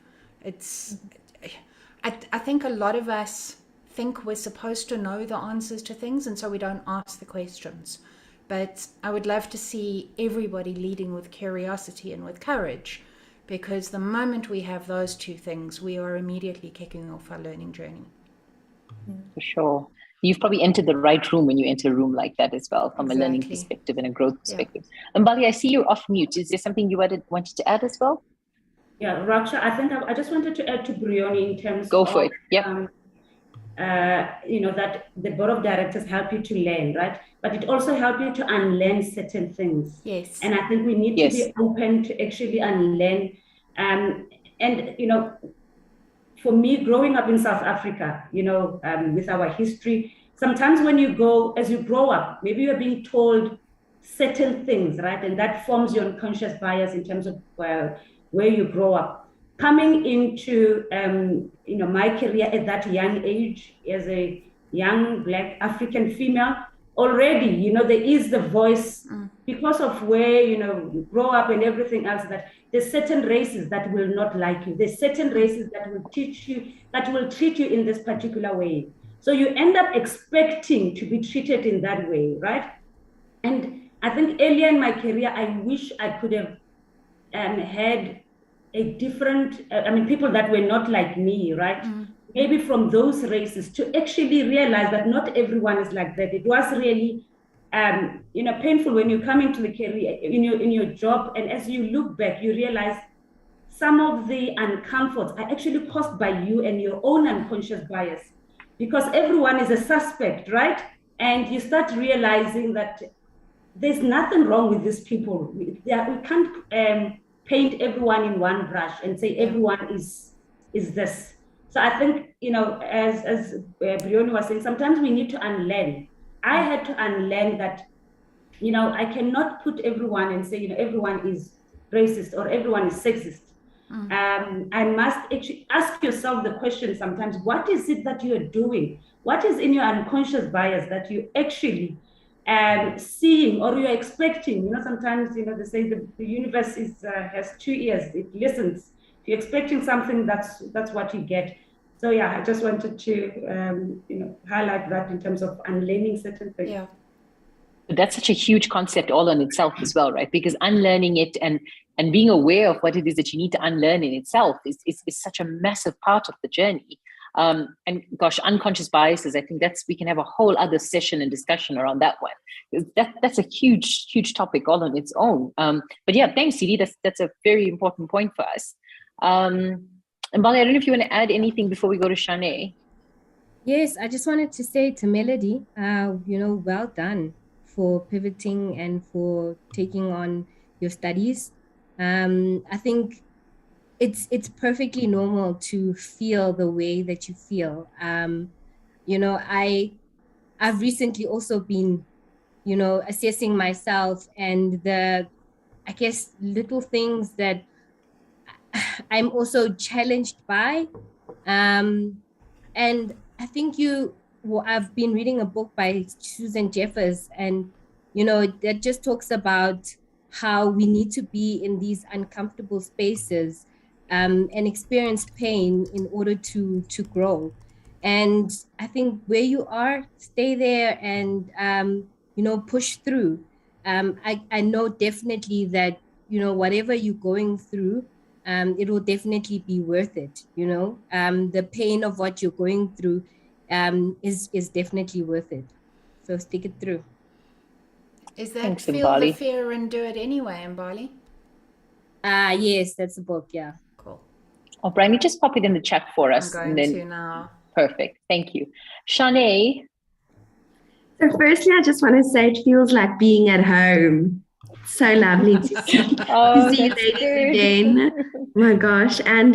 I think a lot of us think we're supposed to know the answers to things, and so we don't ask the questions. But I would love to see everybody leading with curiosity and with courage, because the moment we have those two things, we are immediately kicking off our learning journey. For sure. You've probably entered the right room when you enter a room like that as well, from a learning perspective and a growth perspective. And Bali, I see you're off mute. Is there something you wanted to add as well? Yeah, Raksha, I think I just wanted to add to Brioni in terms Go for it. Yep. That the board of directors help you to learn, right? But it also helps you to unlearn certain things. Yes. And I think we need to be open to actually unlearn. For me, growing up in South Africa, with our history, sometimes when as you grow up, maybe you're being told certain things, right? And that forms your unconscious bias in terms of where you grow up. Coming into, my career at that young age as a young Black African female, already, there is the voice because of where, you grow up and everything else, that there's certain races that will not like you. There's certain races that will treat you in this particular way. So you end up expecting to be treated in that way, right? And I think earlier in my career, I wish I could have had a different, people that were not like me, right? Maybe from those races, to actually realize that not everyone is like that. It was really, painful when you come into the career, in your job, and as you look back, you realize some of the uncomforts are actually caused by you and your own unconscious bias, because everyone is a suspect, right? And you start realizing that there's nothing wrong with these people. We can't paint everyone in one brush and say everyone is this. So I think, as Brioni was saying, sometimes we need to unlearn. I had to unlearn that, I cannot put everyone and say, everyone is racist or everyone is sexist. I must actually ask yourself the question sometimes, what is it that you're doing? What is in your unconscious bias that you actually seeing or you're expecting? Sometimes, they say the universe has 2 ears, it listens. If you're expecting something, that's what you get. So yeah, I just wanted to highlight that in terms of unlearning certain things. Yeah. That's such a huge concept all on itself as well, right? Because unlearning it and being aware of what it is that you need to unlearn in itself is such a massive part of the journey. And gosh, unconscious biases, I think we can have a whole other session and discussion around that one. That's a huge topic all on its own. But yeah, thanks, Sidi. That's a very important point for us. And Bali, I don't know if you want to add anything before we go to Shanae. Yes, I just wanted to say to Melody, well done for pivoting and for taking on your studies. I think it's perfectly normal to feel the way that you feel. I've recently also been, assessing myself and the, I guess, little things that I'm also challenged by. And I think I've been reading a book by Susan Jeffers, and, that just talks about how we need to be in these uncomfortable spaces and experience pain in order to grow. And I think where you are, stay there and, push through. I know definitely that, whatever you're going through, it will definitely be worth it. The pain of what you're going through is definitely worth it. So stick it through. Is that Thanks, Feel the Mbali. Fear and Do It Anyway, Mbali? Yes, that's the book. Yeah. Cool. Oh, Brian, you just pop it in the chat for I'm us. going to now. Perfect. Thank you. Shanae. So firstly, I just want to say it feels like being at home. So lovely to see, Oh, you that's ladies good. again. Oh my gosh. And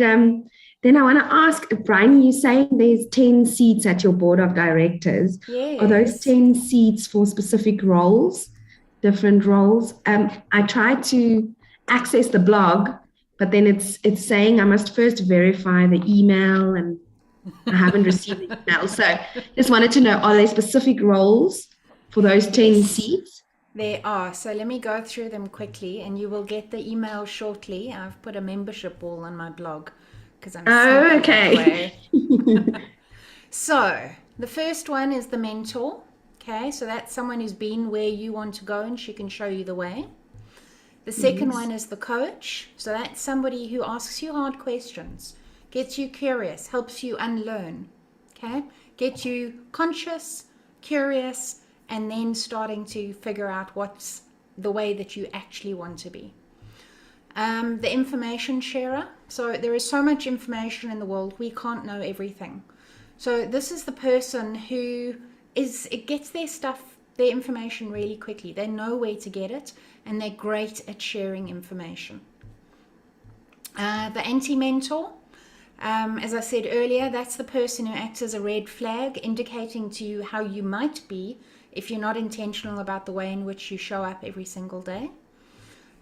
then I want to ask, Brian, you saying there's 10 seats at your board of directors. Yes. Are those 10 seats for specific roles, different roles? I tried to access the blog, but then it's saying I must first verify the email, and I haven't received the email. So just wanted to know, are there specific roles for those 10 Yes. seats? There are. So let me go through them quickly and you will get the email shortly. I've put a membership wall on my blog because I'm sneaky that way. So the first one is the mentor. Okay, so that's someone who's been where you want to go and she can show you the way. The second one is the coach. So that's somebody who asks you hard questions, gets you curious, helps you unlearn. Okay, gets you conscious, curious, and then starting to figure out what's the way that you actually want to be. The information sharer. So there is so much information in the world, we can't know everything. So this is the person who gets their information really quickly. They know where to get it, and they're great at sharing information. The anti-mentor. As I said earlier, that's the person who acts as a red flag, indicating to you how you might be if you're not intentional about the way in which you show up every single day.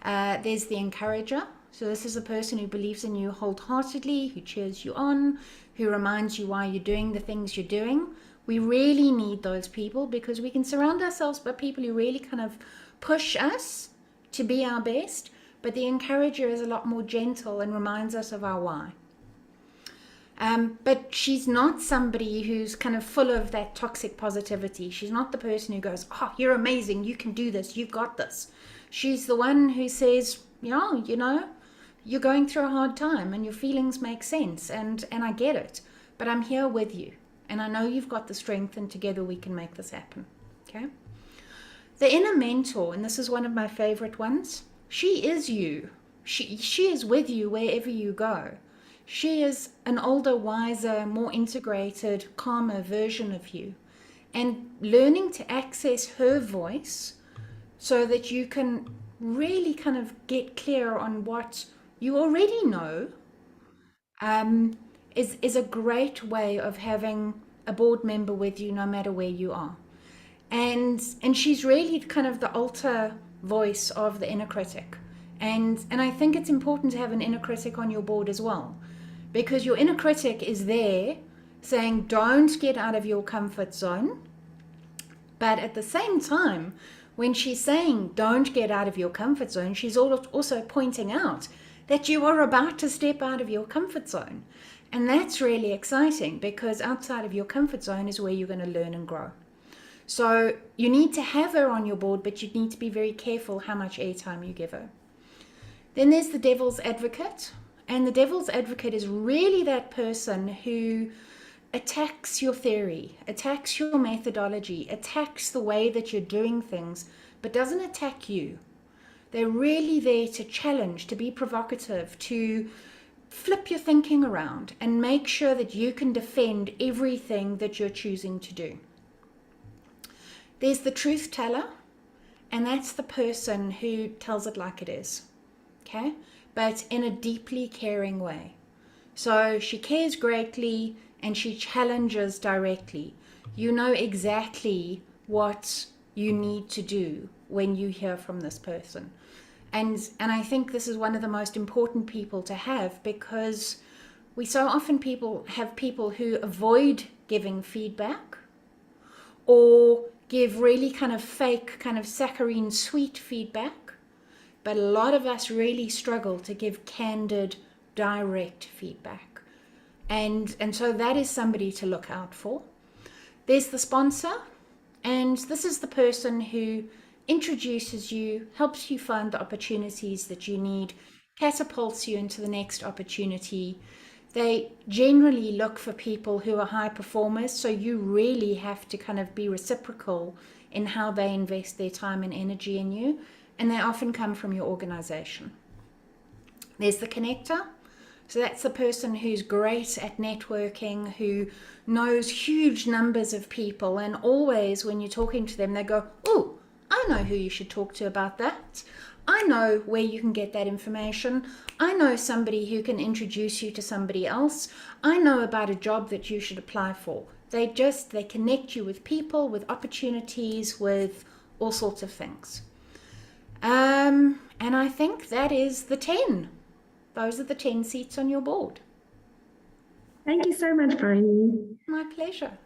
There's the encourager. So this is a person who believes in you wholeheartedly, who cheers you on, who reminds you why you're doing the things you're doing. We really need those people because we can surround ourselves by people who really kind of push us to be our best, but the encourager is a lot more gentle and reminds us of our why. But she's not somebody who's kind of full of that toxic positivity. She's not the person who goes, oh, you're amazing, you can do this, you've got this. She's the one who says, you're going through a hard time and your feelings make sense and I get it, but I'm here with you and I know you've got the strength and together we can make this happen. Okay. The inner mentor, and this is one of my favorite ones, she is you. She is with you wherever you go. She is an older, wiser, more integrated, calmer version of you. And learning to access her voice so that you can really kind of get clear on what you already know is a great way of having a board member with you no matter where you are. And she's really kind of the alter voice of the inner critic. And I think it's important to have an inner critic on your board as well, because your inner critic is there saying, don't get out of your comfort zone. But at the same time, when she's saying, don't get out of your comfort zone, she's also pointing out that you are about to step out of your comfort zone. And that's really exciting because outside of your comfort zone is where you're going to learn and grow. So you need to have her on your board, but you need to be very careful how much airtime you give her. Then there's the devil's advocate. And the devil's advocate is really that person who attacks your theory, attacks your methodology, attacks the way that you're doing things, but doesn't attack you. They're really there to challenge, to be provocative, to flip your thinking around and make sure that you can defend everything that you're choosing to do. There's the truth teller, and that's the person who tells it like it is, okay? But in a deeply caring way. So she cares greatly and she challenges directly. You know exactly what you need to do when you hear from this person. And I think this is one of the most important people to have, because we so often have people who avoid giving feedback or give really kind of fake, kind of saccharine sweet feedback. But a lot of us really struggle to give candid, direct feedback. And so that is somebody to look out for. There's the sponsor, and this is the person who introduces you, helps you find the opportunities that you need, catapults you into the next opportunity. They generally look for people who are high performers, so you really have to kind of be reciprocal in how they invest their time and energy in you, and they often come from your organization. There's the connector. So that's the person who's great at networking, who knows huge numbers of people, and always when you're talking to them, they go, oh, I know who you should talk to about that. I know where you can get that information. I know somebody who can introduce you to somebody else. I know about a job that you should apply for. They connect you with people, with opportunities, with all sorts of things. And I think that is the 10. Those are the 10 seats on your board. Thank you so much, Bryony. My pleasure.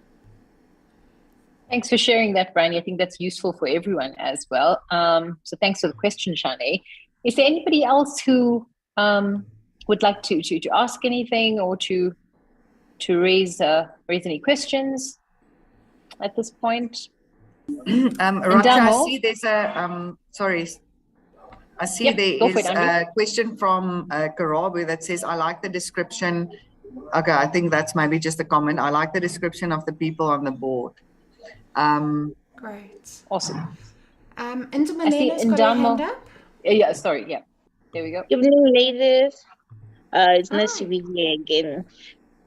Thanks for sharing that, Bryony. I think that's useful for everyone as well. So thanks for the question, Shanae. Is there anybody else who would like to ask anything or to raise any questions at this point? Raksha, I see there's a there is a question from Karabu that says, I like the description. Okay, I think that's maybe just a comment. I like the description of the people on the board. Great. Awesome. Indamalena's got her hand up. Yeah, sorry. Yeah, there we go. Good evening, ladies. It's nice to be here again.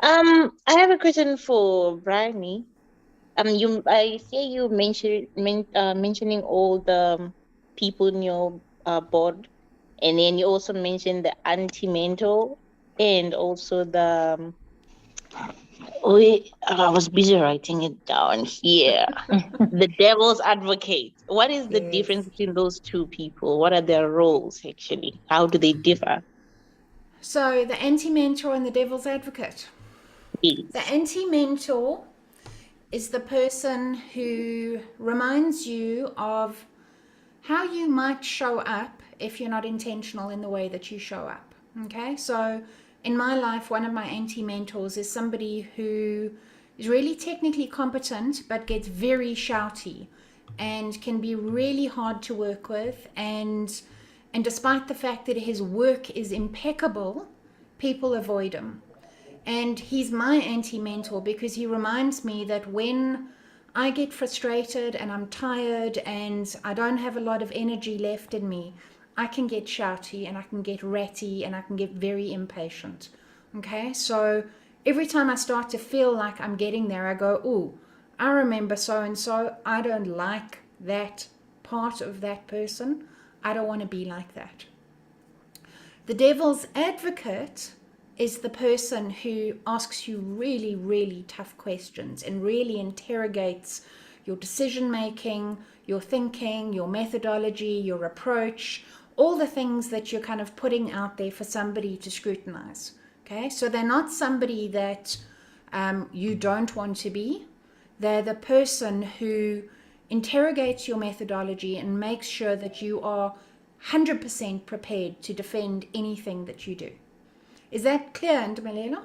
I have a question for Bryony. I hear you mentioning all the people in your board, and then you also mentioned the anti-mentor and also the. I was busy writing it down here. The devil's advocate. What is the difference between those two people? What are their roles actually? How do they differ? So the anti-mentor and the devil's advocate. Yes. The anti-mentor is the person who reminds you of how you might show up if you're not intentional in the way that you show up. Okay, so in my life, one of my anti-mentors is somebody who is really technically competent but gets very shouty and can be really hard to work with, and despite the fact that his work is impeccable, people avoid him. And he's my anti-mentor because he reminds me that when I get frustrated and I'm tired and I don't have a lot of energy left in me, I can get shouty and I can get ratty and I can get very impatient. Okay, so every time I start to feel like I'm getting there, I go, oh, I remember so-and-so. I don't like that part of that person. I don't want to be like that. The devil's advocate is the person who asks you really, really tough questions and really interrogates your decision-making, your thinking, your methodology, your approach, all the things that you're kind of putting out there for somebody to scrutinize. Okay, so they're not somebody that you don't want to be. They're the person who interrogates your methodology and makes sure that you are 100% prepared to defend anything that you do. Is that clear, Ndmalena?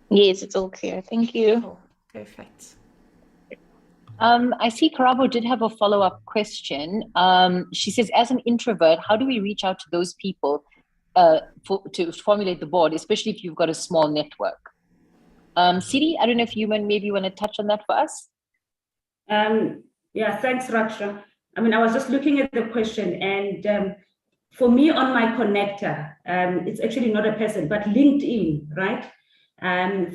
Yes, it's all clear. Thank you. Cool. Perfect. I see Karabo did have a follow-up question. She says, as an introvert, how do we reach out to those people to formulate the board, especially if you've got a small network? Siri, I don't know if you maybe want to touch on that for us? Yeah, thanks, Raksha. I mean, I was just looking at the question, and for me on my connector, it's actually not a person, but LinkedIn, right?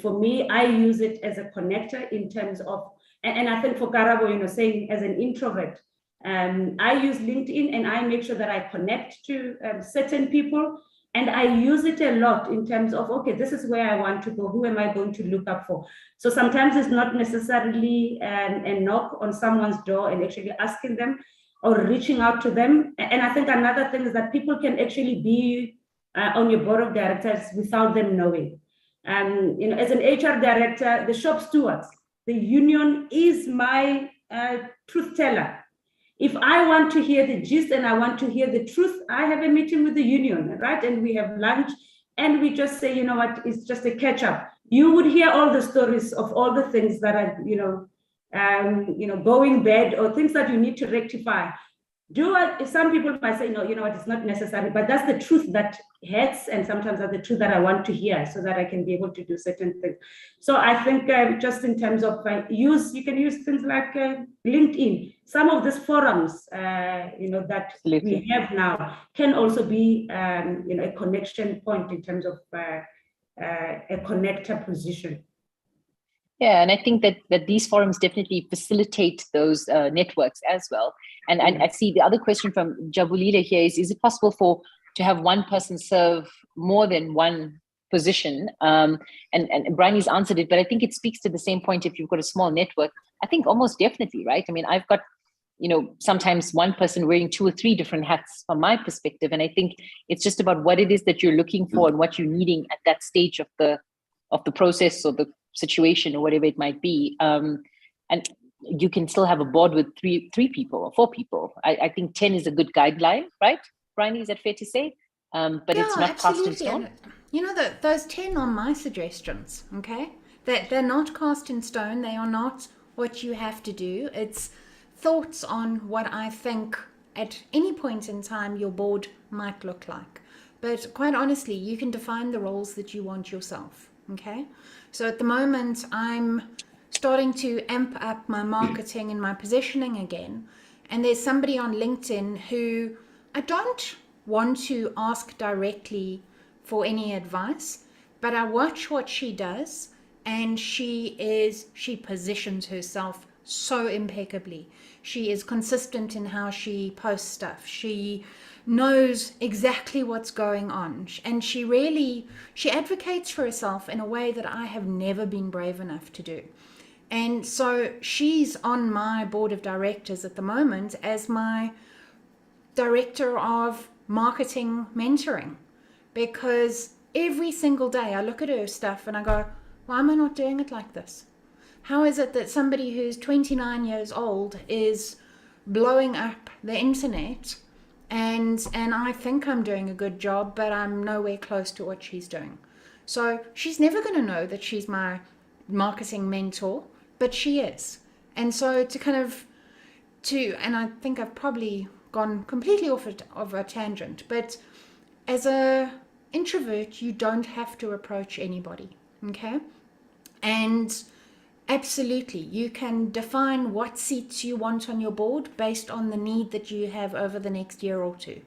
For me, I use it as a connector in terms of, and I think for Karabo, saying as an introvert, I use LinkedIn and I make sure that I connect to certain people, and I use it a lot in terms of, okay, this is where I want to go. Who am I going to look up for? So sometimes it's not necessarily a knock on someone's door and actually asking them or reaching out to them. And I think another thing is that people can actually be on your board of directors without them knowing. As an HR director, the shop stewards, the union is my truth teller. If I want to hear the gist and I want to hear the truth, I have a meeting with the union, right? And we have lunch and we just say, you know what, it's just a catch up. you would hear all the stories of all the things that are, going bad or things that you need to rectify. Some people might say, no, what, it's not necessary, but that's the truth that hurts, and sometimes that's the truth that I want to hear so that I can be able to do certain things. So I think just in terms of you can use things like LinkedIn. Some of these forums, that we have now can also be, a connection point in terms of a connector position. Yeah, and I think that these forums definitely facilitate those networks as well. And I see the other question from Jabulila here is it possible to have one person serve more than one position? And Bryony's answered it, but I think it speaks to the same point. If you've got a small network, I think almost definitely, right? I mean, I've got, sometimes one person wearing 2 or 3 different hats from my perspective. And I think it's just about what it is that you're looking for and what you're needing at that stage of the process or the situation or whatever it might be. And you can still have a board with three people or 4 people. I think 10 is a good guideline, right? Bryony, is that fair to say? But yeah, it's not cast in stone. And, those 10 are my suggestions, okay? They're not cast in stone. They are not what you have to do. It's thoughts on what I think at any point in time your board might look like. But quite honestly, you can define the roles that you want yourself, okay? So at the moment, I'm starting to amp up my marketing and my positioning again. And there's somebody on LinkedIn who I don't want to ask directly for any advice, but I watch what she does, and she positions herself so impeccably. She is consistent in how she posts stuff. She knows exactly what's going on, and she advocates for herself in a way that I have never been brave enough to do. And so she's on my board of directors at the moment as my director of marketing mentoring, because every single day I look at her stuff and I go, why am I not doing it like this? How is it that somebody who's 29 years old is blowing up the internet, and I think I'm doing a good job, but I'm nowhere close to what she's doing? So she's never going to know that she's my marketing mentor, but she is. And so and I think I've probably gone completely off of a tangent, but as a introvert, you don't have to approach anybody, okay? And absolutely, you can define what seats you want on your board based on the need that you have over the next year or 2.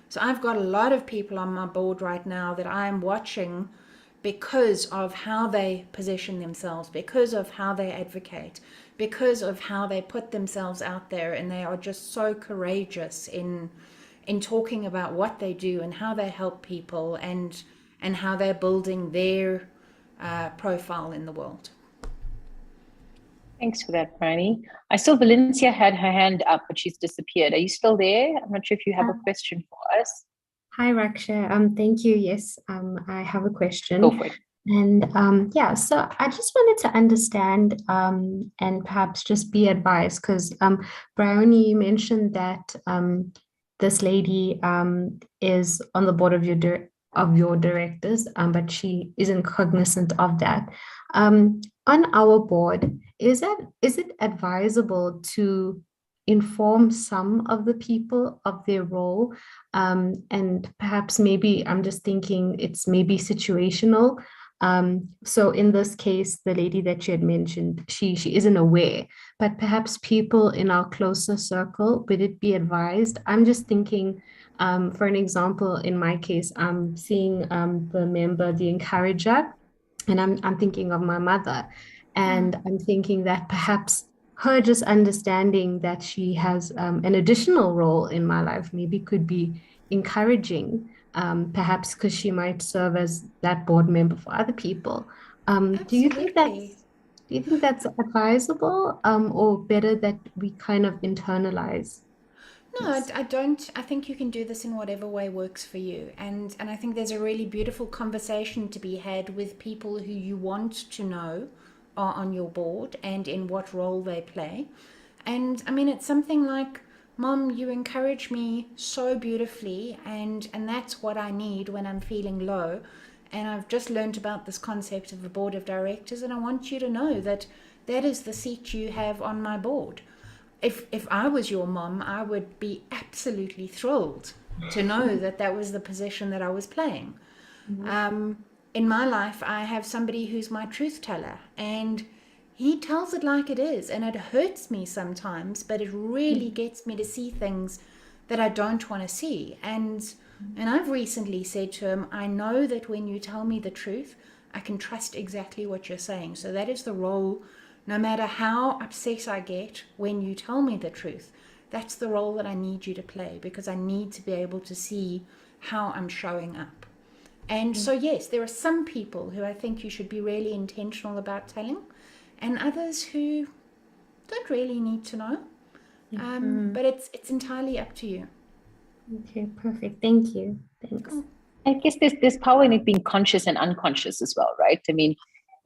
So I've got a lot of people on my board right now that I'm watching because of how they position themselves, because of how they advocate, because of how they put themselves out there, and they are just so courageous in talking about what they do and how they help people and how they're building their profile in the world. Thanks for that, Bryony. I saw Valencia had her hand up, but she's disappeared. Are you still there? I'm not sure if you have a question for us. Hi, Raksha. Thank you. Yes, I have a question. Go for it. And so I just wanted to understand and perhaps just be advised, because Bryony mentioned that this lady is on the board of your directors, but she isn't cognizant of that. On our board, is it advisable to inform some of the people of their role, and perhaps maybe I'm just thinking it's maybe situational. So in this case, the lady that you had mentioned, she isn't aware, but perhaps people in our closer circle, would it be advised? I'm just thinking, for an example, in my case, I'm seeing the member, the encourager, and I'm thinking of my mother, and I'm thinking that perhaps her just understanding that she has an additional role in my life maybe could be encouraging, perhaps because she might serve as that board member for other people. Do you think that's advisable, or better that we kind of internalize? No, I don't. I think you can do this in whatever way works for you. And I think there's a really beautiful conversation to be had with people who you want to know are on your board and in what role they play. And I mean, it's something like, Mom, you encourage me so beautifully, and that's what I need when I'm feeling low. And I've just learned about this concept of a board of directors, and I want you to know that that is the seat you have on my board. If I was your mom, I would be absolutely thrilled to know that that was the position that I was playing. In my life, I have somebody who's my truth teller, and he tells it like it is, and it hurts me sometimes, but it really gets me to see things that I don't want to see. And I've recently said to him, I know that when you tell me the truth, I can trust exactly what you're saying. So that is the role, no matter how upset I get when you tell me the truth, that's the role that I need you to play, because I need to be able to see how I'm showing up. And so, yes, there are some people who I think you should be really intentional about telling, and others who don't really need to know. But it's entirely up to you. Okay, perfect. Thank you. Thanks. I guess there's power in it being conscious and unconscious as well, right? I mean,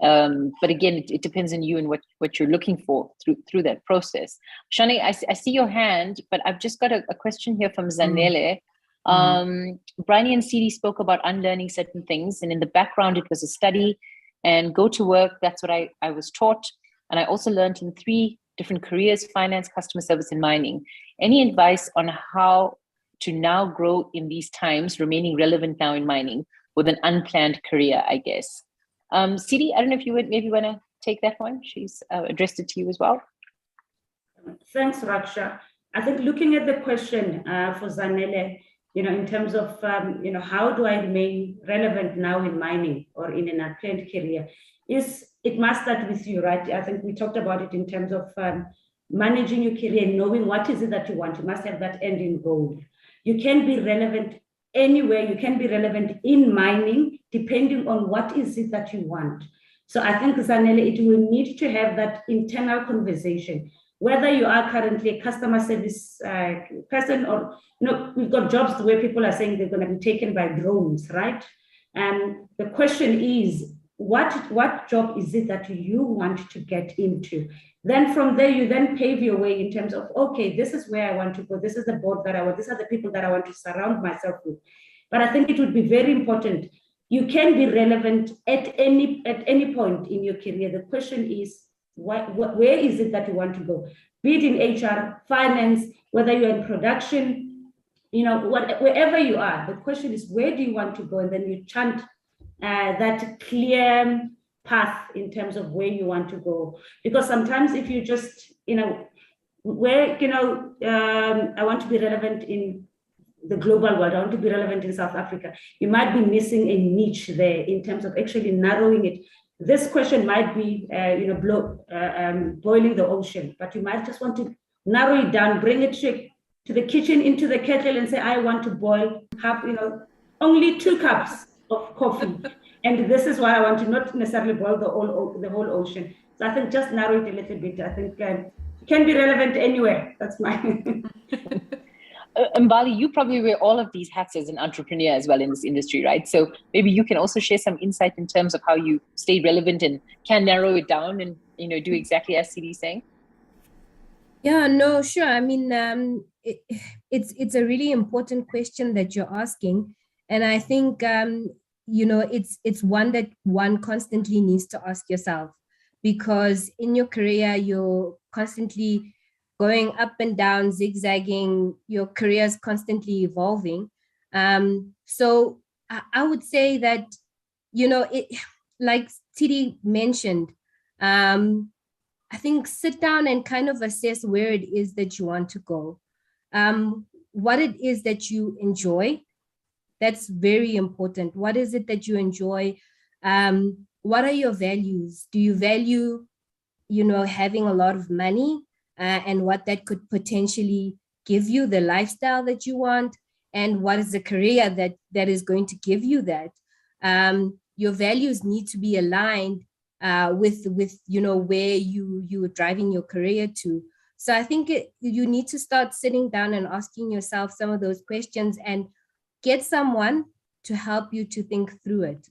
but again, it depends on you and what you're looking for through that process. Shani, I see your hand, but I've just got a question here from Zanele. Bryony and Sidi spoke about unlearning certain things, and in the background it was a study and go to work. That's what I was taught, and I also learned in 3 different careers: finance, customer service, and mining. Any advice on how to now grow in these times, remaining relevant now in mining with an unplanned career, I guess? Sidi, I don't know if you would maybe want to take that one. She's addressed it to you as well. Thanks, Raksha. I think looking at the question for Zanele, in terms of, how do I remain relevant now in mining or in an unplanned career, it must start with you, right? I think we talked about it in terms of managing your career, knowing what is it that you want. You must have that end in goal. You can be relevant anywhere. You can be relevant in mining, depending on what is it that you want. So I think, Zanele, it will need to have that internal conversation. Whether you are currently a customer service person, or we've got jobs where people are saying they're going to be taken by drones, right? And the question is, what job is it that you want to get into? Then from there, you then pave your way in terms of, okay, this is where I want to go. This is the board that I want. These are the people that I want to surround myself with. But I think it would be very important. You can be relevant at any point in your career. The question is, where is it that you want to go? Be it in HR, finance, whether you're in production, wherever you are. The question is, where do you want to go? And then you chant that clear path in terms of where you want to go. Because sometimes if you just, I want to be relevant in the global world, I want to be relevant in South Africa, you might be missing a niche there in terms of actually narrowing it. This question might be, boiling the ocean, but you might just want to narrow it down, bring it to the kitchen, into the kettle, and say, I want to boil only 2 cups of coffee. And this is why I want to not necessarily boil the whole ocean. So I think just narrow it a little bit. I think it can be relevant anywhere. That's my... Mbali, you probably wear all of these hats as an entrepreneur as well in this industry, right? So maybe you can also share some insight in terms of how you stay relevant and can narrow it down and do exactly as Sidi is saying. Yeah, no, sure. I mean, it's a really important question that you're asking, and I think it's one that one constantly needs to ask yourself, because in your career you're constantly going up and down, zigzagging. Your career is constantly evolving. So I would say that, like Tidi mentioned, I think sit down and kind of assess where it is that you want to go, what it is that you enjoy. That's very important. What is it that you enjoy? What are your values? Do you value, having a lot of money and what that could potentially give you, the lifestyle that you want? And what is the career that is going to give you that? Your values need to be aligned with where you are driving your career to. So I think you need to start sitting down and asking yourself some of those questions and get someone to help you to think through it.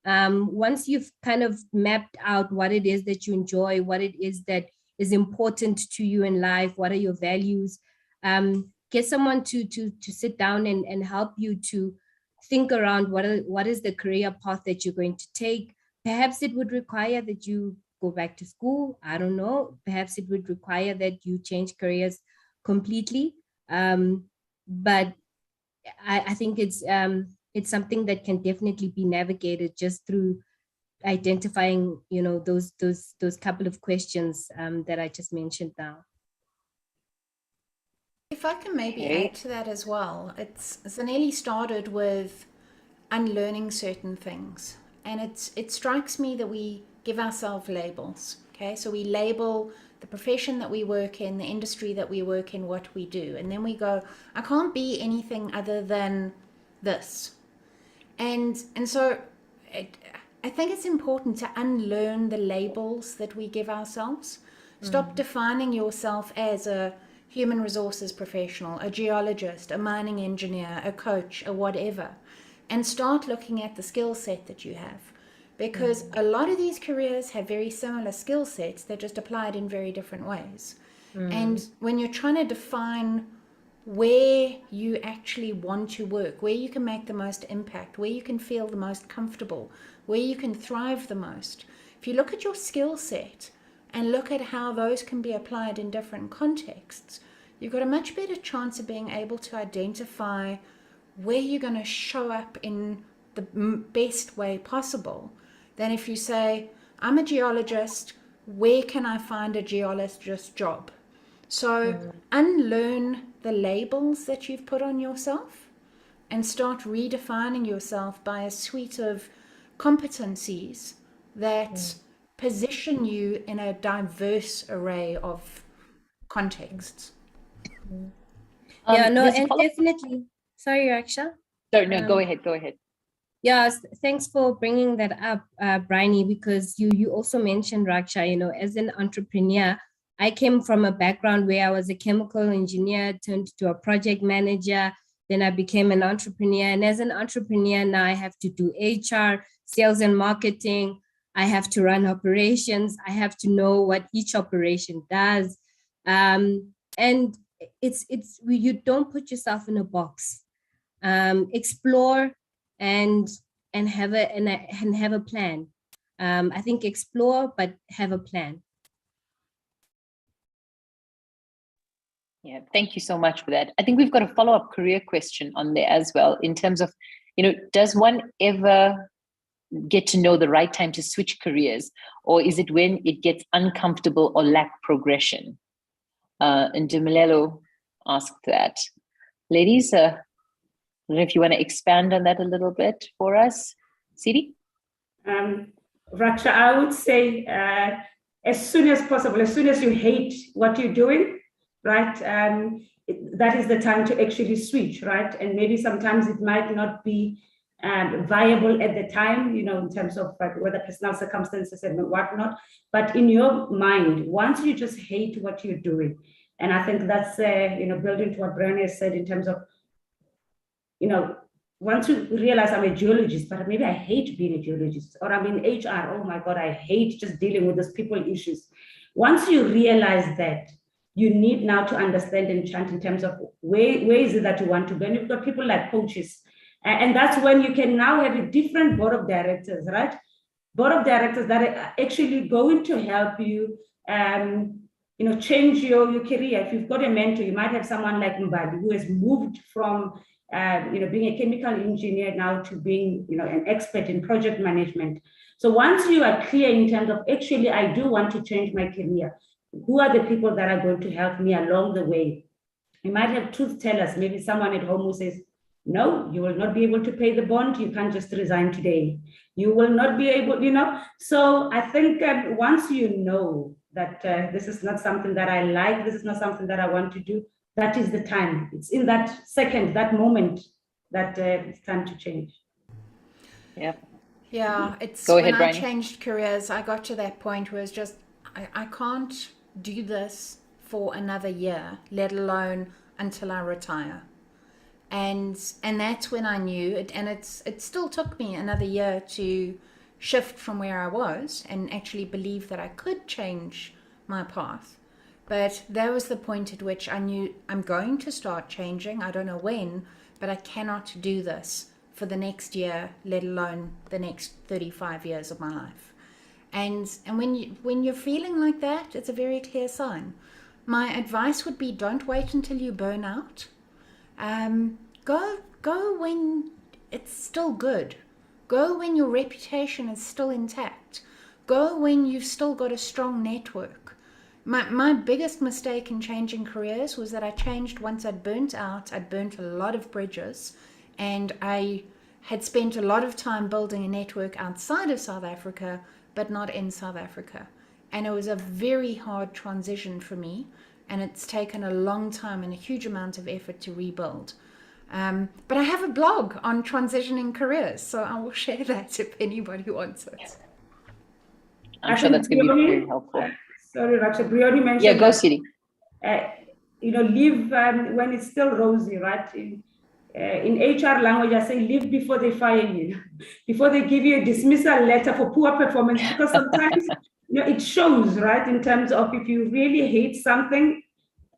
Once you've kind of mapped out what it is that you enjoy, what it is that is important to you in life, what are your values, get someone to sit down and help you to think around what is the career path that you're going to take. Perhaps it would require that you go back to school. I don't know. Perhaps it would require that you change careers completely. But I think it's something that can definitely be navigated just through identifying, those couple of questions that I just mentioned now. If I can maybe add to that as well, it's Zanelli started with unlearning certain things, and it strikes me that we give ourselves labels. Okay, so we label the profession that we work in, the industry that we work in, what we do, and then we go, I can't be anything other than this, and so I think it's important to unlearn the labels that we give ourselves. Stop defining yourself as a human resources professional, a geologist, a mining engineer, a coach, a whatever, and start looking at the skill set that you have. Because a lot of these careers have very similar skill sets, they're just applied in very different ways. And when you're trying to define where you actually want to work, where you can make the most impact, where you can feel the most comfortable, where you can thrive the most, if you look at your skill set and look at how those can be applied in different contexts, you've got a much better chance of being able to identify where you're going to show up in the best way possible than if you say, I'm a geologist, where can I find a geologist job? So unlearn the labels that you've put on yourself and start redefining yourself by a suite of competencies that position you in a diverse array of contexts. And definitely. Sorry, Raksha. No, go ahead. Yes, thanks for bringing that up, Bryony, because you also mentioned, Raksha, as an entrepreneur, I came from a background where I was a chemical engineer, turned to a project manager, then I became an entrepreneur. And as an entrepreneur, now I have to do HR, sales and marketing. I have to run operations. I have to know what each operation does. And it's you don't put yourself in a box. Explore and have a plan. I think explore, but have a plan. Yeah, thank you so much for that. I think we've got a follow-up career question on there as well, in terms of, does one ever get to know the right time to switch careers, or is it when it gets uncomfortable or lack progression? And Dumalelo asked that. Ladies, I don't know if you want to expand on that a little bit for us. Sidi? Raksha, I would say as soon as possible, as soon as you hate what you're doing, right? That is the time to actually switch, right? And maybe sometimes it might not be viable at the time, in terms of whether personal circumstances and whatnot. But in your mind, once you just hate what you're doing, and I think that's building to what Brian has said in terms of, once you realize I'm a geologist, but maybe I hate being a geologist, or I'm in HR, oh my God, I hate just dealing with those people issues. Once you realize that, you need now to understand and chant in terms of where is it that you want to go. And you've got people like coaches. And that's when you can now have a different board of directors, right? Board of directors that are actually going to help you, change your career. If you've got a mentor, you might have someone like Mbadi who has moved from, being a chemical engineer now to being, an expert in project management. So once you are clear in terms of, actually, I do want to change my career, who are the people that are going to help me along the way? You might have truth tellers, maybe someone at home who says, no, you will not be able to pay the bond. You can't just resign today. You will not be able, So I think once you know that this is not something that I like, this is not something that I want to do, that is the time. It's in that second, that moment, that it's time to change. Yeah, it's Go ahead, when Brian. I changed careers, I got to that point where it's just, I can't do this for another year, let alone until I retire. And that's when I knew it, and it still took me another year to shift from where I was and actually believe that I could change my path. But that was the point at which I knew I'm going to start changing. I don't know when, but I cannot do this for the next year, let alone the next 35 years of my life. And when you're feeling like that, it's a very clear sign. My advice would be, don't wait until you burn out. Go when it's still good. Go when your reputation is still intact. Go when you've still got a strong network. My biggest mistake in changing careers was that I changed once I'd burnt out. I'd burnt a lot of bridges, and I had spent a lot of time building a network outside of South Africa, but not in South Africa. And it was a very hard transition for me, and it's taken a long time and a huge amount of effort to rebuild. But I have a blog on transitioning careers, so I will share that if anybody wants it. I'm sure that's going to be very helpful. Sorry, Raksha, Brioni mentioned. Yeah, go, Siri. Leave when it's still rosy, right? In HR language, I say leave before they fire you, before they give you a dismissal letter for poor performance, because sometimes it shows, right? In terms of if you really hate something,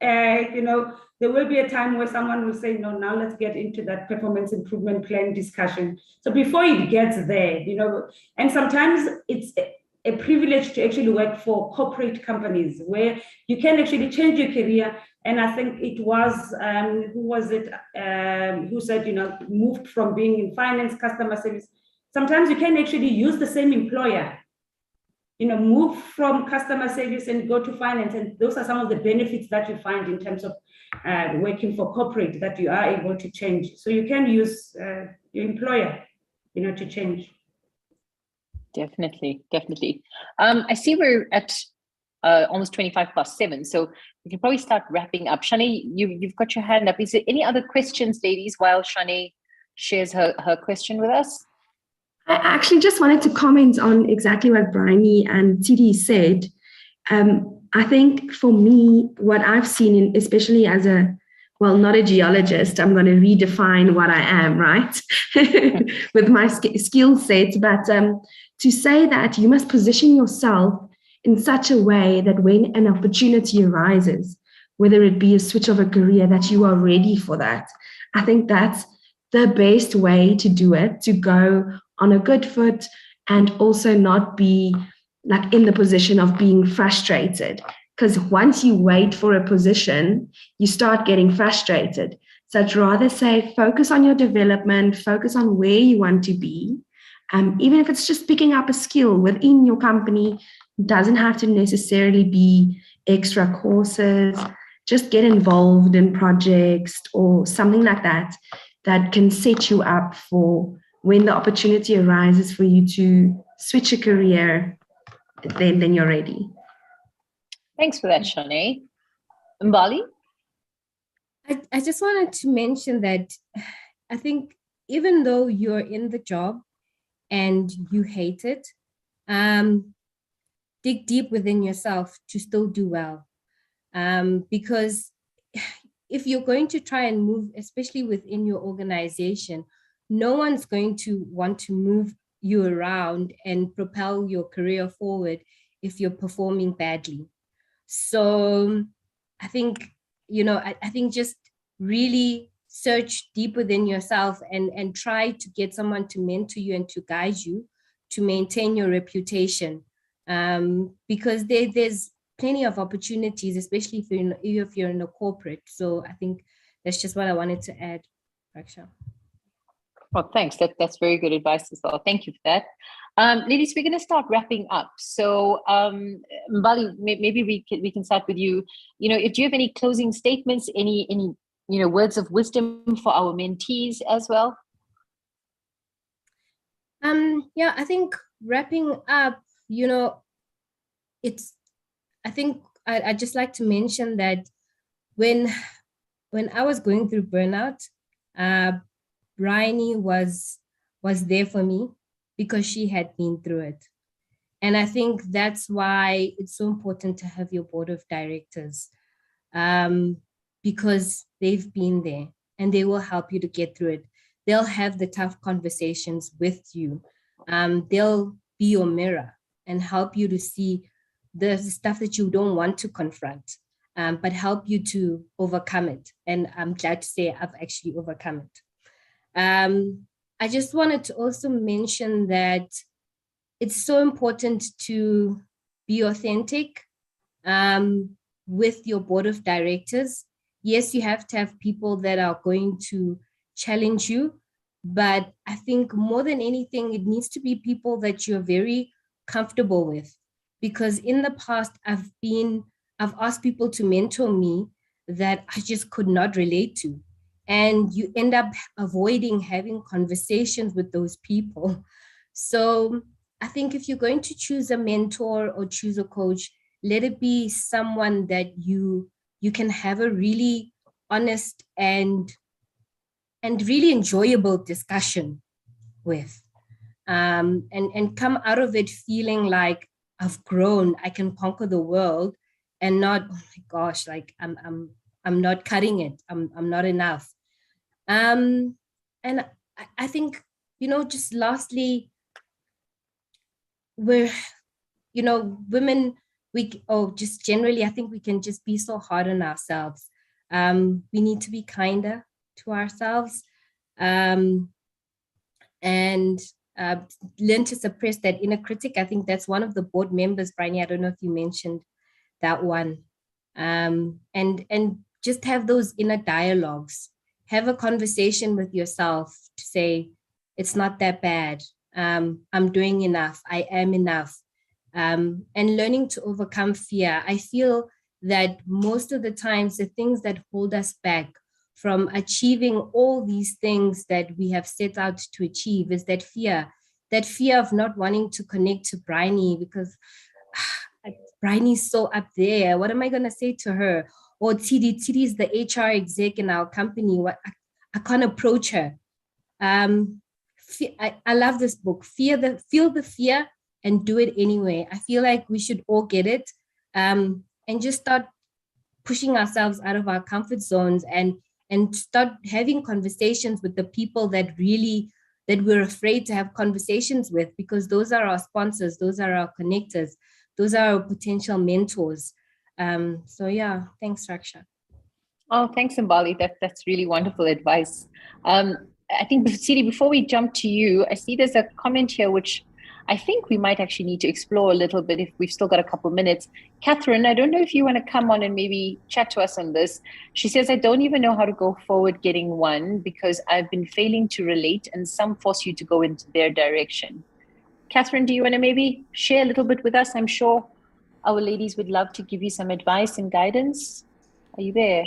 there will be a time where someone will say, no, now let's get into that performance improvement plan discussion. So before it gets there, and sometimes it's a privilege to actually work for corporate companies where you can actually change your career. And I think it was, who said, moved from being in finance, customer service. Sometimes you can actually use the same employer, move from customer service and go to finance. And those are some of the benefits that you find in terms of working for corporate, that you are able to change. So you can use your employer, to change. Definitely. I see we're at almost 7:25, so we can probably start wrapping up. Shanae, you've got your hand up. Is there any other questions, ladies, while Shanae shares her question with us? I actually just wanted to comment on exactly what Bryony and Tidi said. I think for me, what I've seen, especially as not a geologist, I'm going to redefine what I am, right? With my skill set, but to say that you must position yourself in such a way that when an opportunity arises, whether it be a switch of a career, that you are ready for that. I think that's the best way to do it, to go on a good foot and also not be like in the position of being frustrated. Because once you wait for a position, you start getting frustrated. So I'd rather say focus on your development, focus on where you want to be. Even if it's just picking up a skill within your company, doesn't have to necessarily be extra courses. Just get involved in projects or something like that can set you up for when the opportunity arises for you to switch a career, then you're ready. Thanks for that, Shanae. Mbali? I just wanted to mention that I think even though you're in the job and you hate it, dig deep within yourself to still do well. Because if you're going to try and move, especially within your organization, no one's going to want to move you around and propel your career forward if you're performing badly. So I think, I think just really search deep within yourself and try to get someone to mentor you and to guide you to maintain your reputation. Because there's plenty of opportunities, especially if you're in a corporate. So I think that's just what I wanted to add, Raksha. Well, thanks. That's very good advice as well. Thank you for that. Ladies, we're going to start wrapping up. So, Mbali, maybe we can start with you. If you have any closing statements, any words of wisdom for our mentees as well. Yeah, I think wrapping up, I'd just like to mention that when I was going through burnout, Bryony was there for me because she had been through it. And I think that's why it's so important to have your board of directors, because they've been there and they will help you to get through it. They'll have the tough conversations with you. They'll be your mirror and help you to see the stuff that you don't want to confront, but help you to overcome it. And I'm glad to say I've actually overcome it. I just wanted to also mention that it's so important to be authentic with your board of directors. Yes, you have to have people that are going to challenge you, but I think more than anything, it needs to be people that you're very comfortable with. Because in the past, I've asked people to mentor me that I just could not relate to. And you end up avoiding having conversations with those people. So I think if you're going to choose a mentor or choose a coach, let it be someone that you can have a really honest and really enjoyable discussion with, and come out of it feeling like I've grown, I can conquer the world, and not, oh my gosh, like I'm not cutting it, I'm not enough. And I think, just lastly, we're, women, just generally, I think we can just be so hard on ourselves. We need to be kinder to ourselves, and learn to suppress that inner critic. I think that's one of the board members, Bryony. I don't know if you mentioned that one. And just have those inner dialogues. Have a conversation with yourself to say, it's not that bad. I'm doing enough. I am enough. And learning to overcome fear. I feel that most of the times, the things that hold us back from achieving all these things that we have set out to achieve is that fear of not wanting to connect to Bryony, because Bryony's so up there. What am I going to say to her? Or Tidi is the HR exec in our company. I can't approach her. I love this book. Feel the fear and do it anyway. I feel like we should all get it, and just start pushing ourselves out of our comfort zones and start having conversations with the people that we're afraid to have conversations with, because those are our sponsors, those are our connectors, those are our potential mentors. So yeah, thanks, Raksha. Oh, thanks, Mbali. That's really wonderful advice. I think, Sidi, before we jump to you, I see there's a comment here which I think we might actually need to explore a little bit if we've still got a couple minutes. Catherine, I don't know if you want to come on and maybe chat to us on this. She says, I don't even know how to go forward getting one because I've been failing to relate and some force you to go into their direction. Catherine, do you want to maybe share a little bit with us? I'm sure our ladies would love to give you some advice and guidance. Are you there?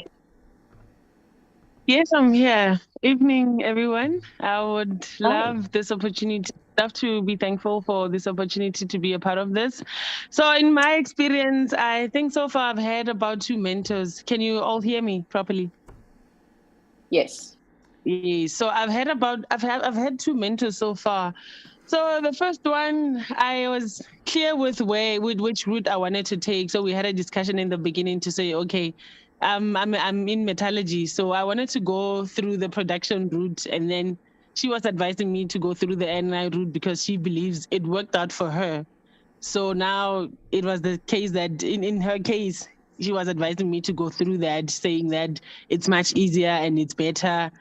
Yes, I'm here. Evening, everyone. I would love this opportunity. Love to be thankful for this opportunity to be a part of this. So in my experience, I think so far I've had about 2 mentors. Can you all hear me properly? Yes. Yes. So I've had 2 mentors so far. So the first one, I was clear with which route I wanted to take. So we had a discussion in the beginning to say, okay, I'm in metallurgy, so I wanted to go through the production route, and then she was advising me to go through the NI route because she believes it worked out for her. So now it was the case that in her case, she was advising me to go through that, saying that it's much easier and it's better.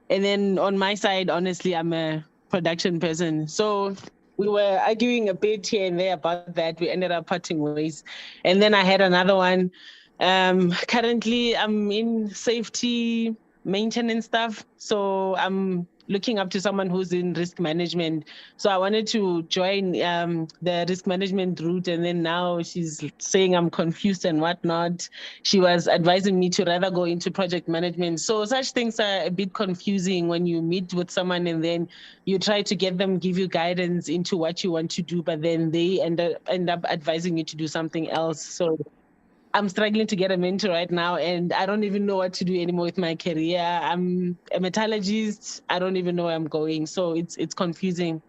And then on my side, honestly, I'm a production person. So we were arguing a bit here and there about that. We ended up parting ways. And then I had another one. Currently, I'm in safety maintenance stuff. So I'm looking up to someone who's in risk management. So I wanted to join the risk management route. And then now she's saying I'm confused and whatnot. She was advising me to rather go into project management. So such things are a bit confusing when you meet with someone and then you try to get them, give you guidance into what you want to do, but then they end up advising you to do something else. So I'm struggling to get a mentor right now, and I don't even know what to do anymore with my career. I'm a metallurgist. I don't even know where I'm going. So it's confusing.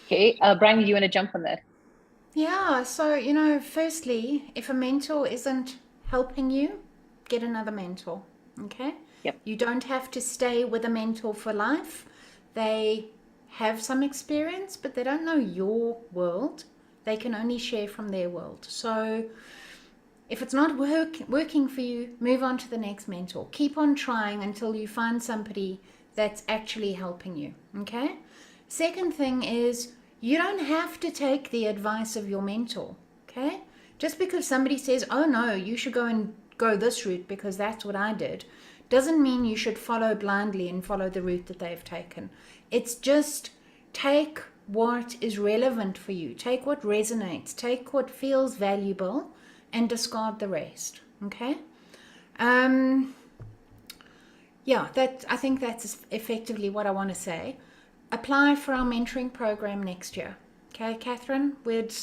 Okay, Brian, do you want to jump on that? Yeah, so, firstly, if a mentor isn't helping you, get another mentor, okay? Yep. You don't have to stay with a mentor for life. They have some experience, but they don't know your world. They can only share from their world. So if it's not working for you, move on to the next mentor. Keep on trying until you find somebody that's actually helping you. Okay. Second thing is, you don't have to take the advice of your mentor. Okay. Just because somebody says, oh no, you should go this route because that's what I did, doesn't mean you should follow blindly and follow the route that they've taken. It's just take what is relevant for you, take what resonates, take what feels valuable, and discard the rest. Okay. Yeah, I think that's effectively what I want to say. Apply for our mentoring program next year. Okay, Catherine, we'd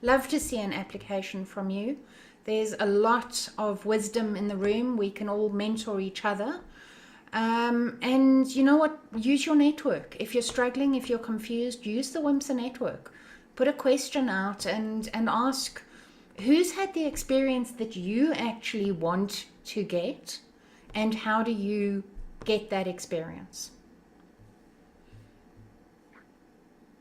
love to see an application from you. There's a lot of wisdom in the room. We can all mentor each other. And you know what? Use your network. If you're struggling, if you're confused, use the WIMSA network. Put a question out and ask who's had the experience that you actually want to get, and how do you get that experience?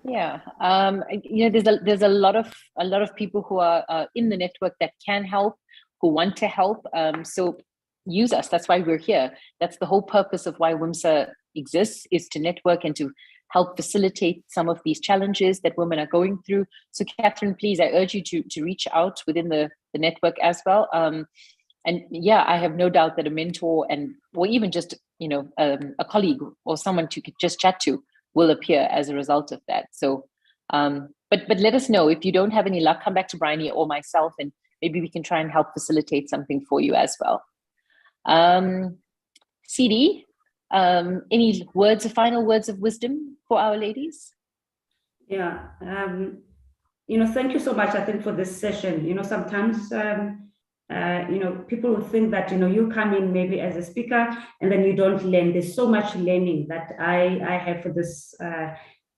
Yeah, there's a lot of people who are in the network that can help, who want to help. So use us. That's why we're here. That's the whole purpose of why WIMSA exists, is to network and to help facilitate some of these challenges that women are going through. So Catherine, please, I urge you to reach out within the network as well. And yeah, I have no doubt that a mentor or even just, a colleague or someone to just chat to will appear as a result of that. So, but let us know if you don't have any luck. Come back to Bryony or myself, and maybe we can try and help facilitate something for you as well. CD, any final words of wisdom for our ladies? Yeah, thank you so much, I think, for this session. Sometimes, people would think that, you come in maybe as a speaker and then you don't learn. There's so much learning that I have for this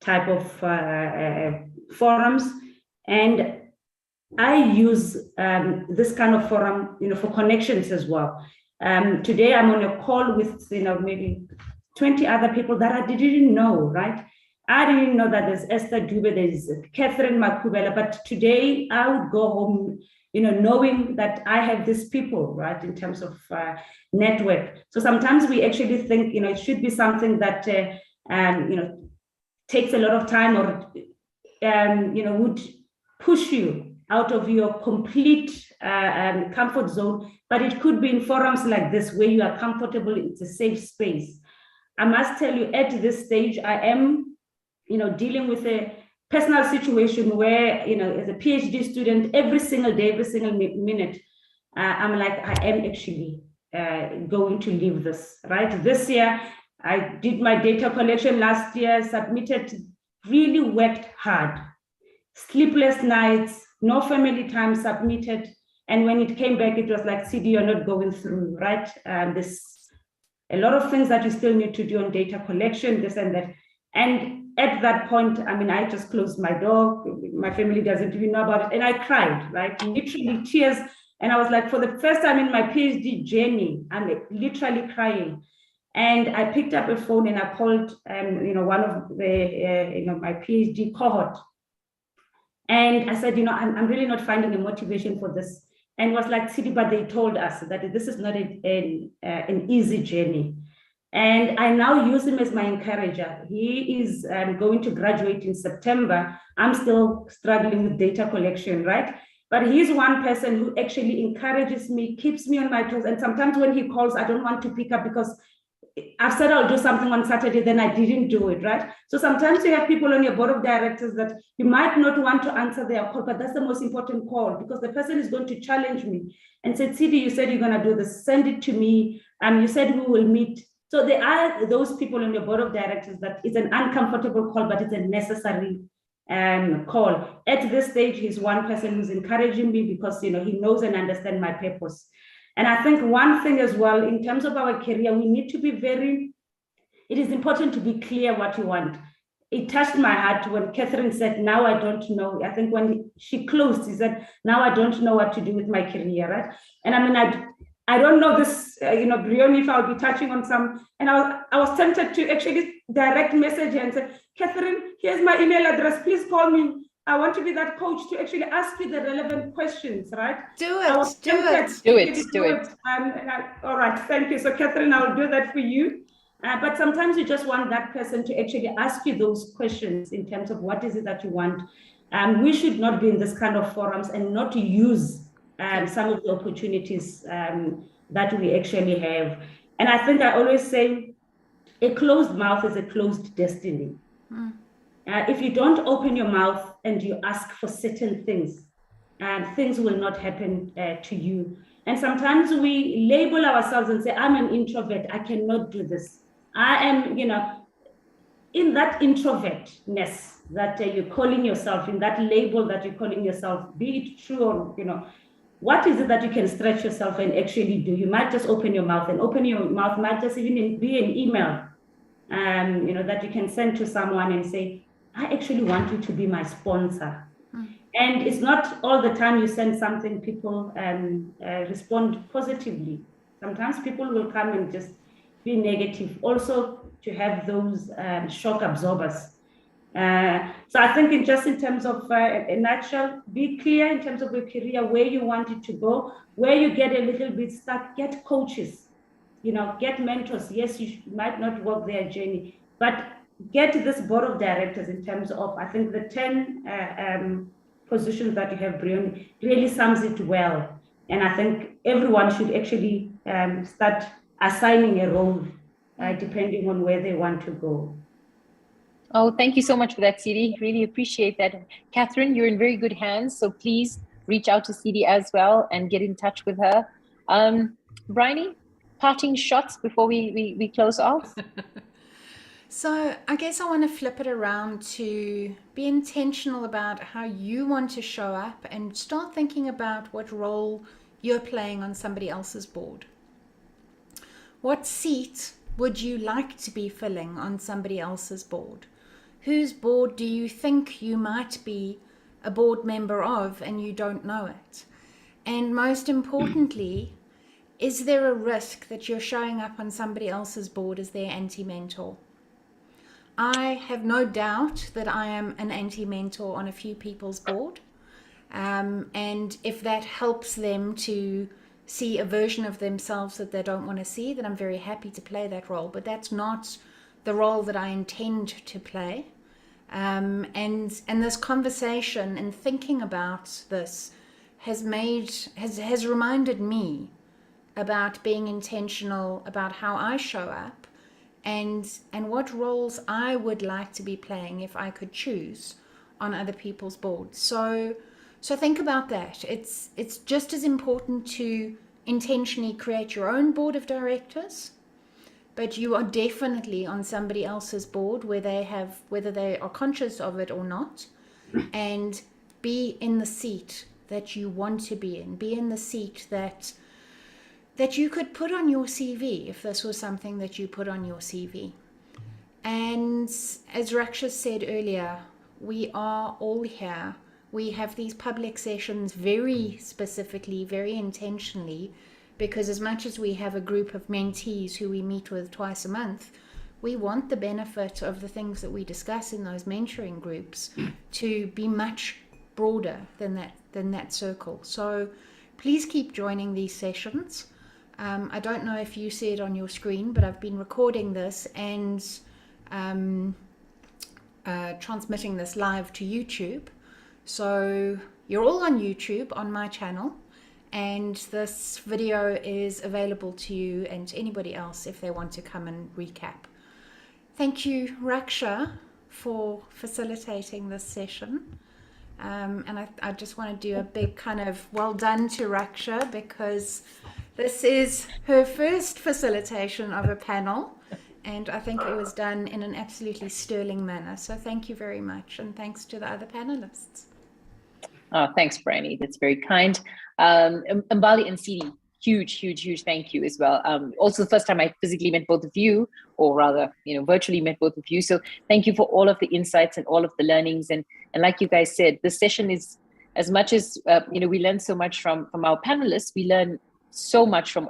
type of forums. And I use this kind of forum, for connections as well. Today I'm on a call with, maybe 20 other people that I didn't know, right? I didn't know that there's Esther Dube, there's Catherine Makubela, but today I would go home, knowing that I have these people, right, in terms of network. So sometimes we actually think, it should be something that, takes a lot of time or, would push you out of your complete comfort zone, but it could be in forums like this where you are comfortable, it's a safe space. I must tell you, at this stage, I am, dealing with a personal situation where, as a PhD student, every single day, every single minute, I'm like, I am actually going to leave this, right? This year, I did my data collection last year, submitted, really worked hard. Sleepless nights, no family time, submitted. And when it came back, it was like, CD, you're not going through, right? There's a lot of things that you still need to do on data collection, this and that. And at that point, I just closed my door. My family doesn't even know about it. And I cried, right? Literally tears. And I was like, for the first time in my PhD journey, I'm literally crying. And I picked up a phone and I called, one of the, my PhD cohort. And I said, I'm really not finding a motivation for this. And it was like, Sidi, but they told us that this is not an easy journey. And I now use him as my encourager. He is going to graduate in September. I'm still struggling with data collection, right? But he's one person who actually encourages me, keeps me on my toes. And sometimes when he calls, I don't want to pick up because I've said I'll do something on Saturday, then I didn't do it, right? So sometimes you have people on your board of directors that you might not want to answer their call, but that's the most important call because the person is going to challenge me and say, Sidi, you said you're going to do this, send it to me. You said we will meet. So there are those people on your board of directors that it's an uncomfortable call, but it's a necessary call. At this stage, he's one person who's encouraging me because he knows and understands my purpose. And I think one thing as well, in terms of our career, we need to be it is important to be clear what you want. It touched my heart when Catherine said, now I don't know. I think when she closed, she said, now I don't know what to do with my career, right? And I don't know this, Bryony, if I'll be touching on some, and I was tempted to actually direct message her and say, Catherine, here's my email address, please call me. I want to be that coach to actually ask you the relevant questions, right? Do it. All right, thank you. So Catherine, I'll do that for you. But sometimes you just want that person to actually ask you those questions in terms of what is it that you want. We should not be in this kind of forums and not use some of the opportunities that we actually have. And I think I always say, a closed mouth is a closed destiny. If you don't open your mouth and you ask for certain things, things will not happen to you. And sometimes we label ourselves and say, I'm an introvert, I cannot do this. I am, in that introvertness that you're calling yourself, in that label that you're calling yourself, be it true or, what is it that you can stretch yourself and actually do? You might just open your mouth, and open your mouth might just even be an email, that you can send to someone and say, I actually want you to be my sponsor. And it's not all the time you send something, people respond positively. Sometimes people will come and just be negative. Also, to have those shock absorbers. So I think in terms of a nutshell, be clear in terms of your career, where you want it to go, where you get a little bit stuck, get coaches, get mentors. Yes, you might not walk their journey, but get this board of directors in terms of, I think the 10 positions that you have, Brioni, really sums it well. And I think everyone should actually start assigning a role depending on where they want to go. Oh, thank you so much for that, Sidi. Really appreciate that. Catherine, you're in very good hands. So please reach out to Sidi as well and get in touch with her. Bryony, parting shots before we close off? So I guess I want to flip it around to be intentional about how you want to show up and start thinking about what role you're playing on somebody else's board. What seat would you like to be filling on somebody else's board? Whose board do you think you might be a board member of and you don't know it? And most importantly, is there a risk that you're showing up on somebody else's board as their anti-mentor? I have no doubt that I am an anti-mentor on a few people's board. And if that helps them to see a version of themselves that they don't want to see, then I'm very happy to play that role. But that's not the role that I intend to play. And this conversation and thinking about this has reminded me about being intentional about how I show up and what roles I would like to be playing if I could choose on other people's boards. So think about that. It's just as important to intentionally create your own board of directors, but you are definitely on somebody else's board whether they are conscious of it or not, and be in the seat that you want to be in the seat that you could put on your CV if this was something that you put on your CV. And as Raksha said earlier, we are all here. We have these public sessions very specifically, very intentionally, because as much as we have a group of mentees who we meet with twice a month, we want the benefit of the things that we discuss in those mentoring groups to be much broader than that circle. So please keep joining these sessions. I don't know if you see it on your screen, but I've been recording this and transmitting this live to YouTube. So you're all on YouTube on my channel, and this video is available to you and to anybody else if they want to come and recap. Thank you, Raksha, for facilitating this session. And I just want to do a big kind of well done to Raksha, because this is her first facilitation of a panel, and I think it was done in an absolutely sterling manner. So thank you very much, and thanks to the other panelists. Oh, thanks, Bryony. That's very kind. Mbali and Sidi, huge thank you as well. Also the first time I physically met both of you, or rather, virtually met both of you. So thank you for all of the insights and all of the learnings. And like you guys said, this session is, as much as we learn so much from our panelists, we learn so much from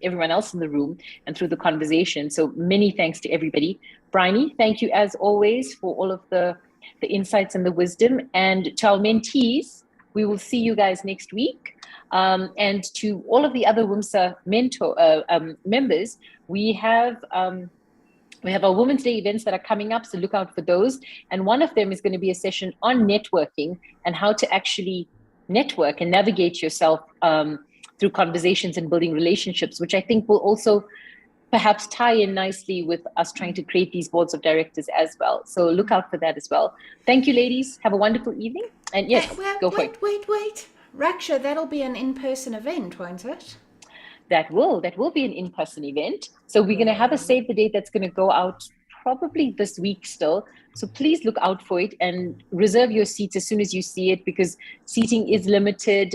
everyone else in the room and through the conversation. So many thanks to everybody. Bryony, thank you as always for all of the insights and the wisdom. And to our mentees, we will see you guys next week. And to all of the other WIMSA members, we have our Women's Day events that are coming up, so look out for those. And one of them is going to be a session on networking and how to actually network and navigate yourself through conversations and building relationships, which I think will also perhaps tie in nicely with us trying to create these boards of directors as well. So look out for that as well. Thank you, ladies. Have a wonderful evening. And yes, go for it. Wait. Raksha, that'll be an in-person event, won't it? That will be an in-person event. So we're going to have a save the date that's going to go out probably this week still. So please look out for it and reserve your seats as soon as you see it, because seating is limited.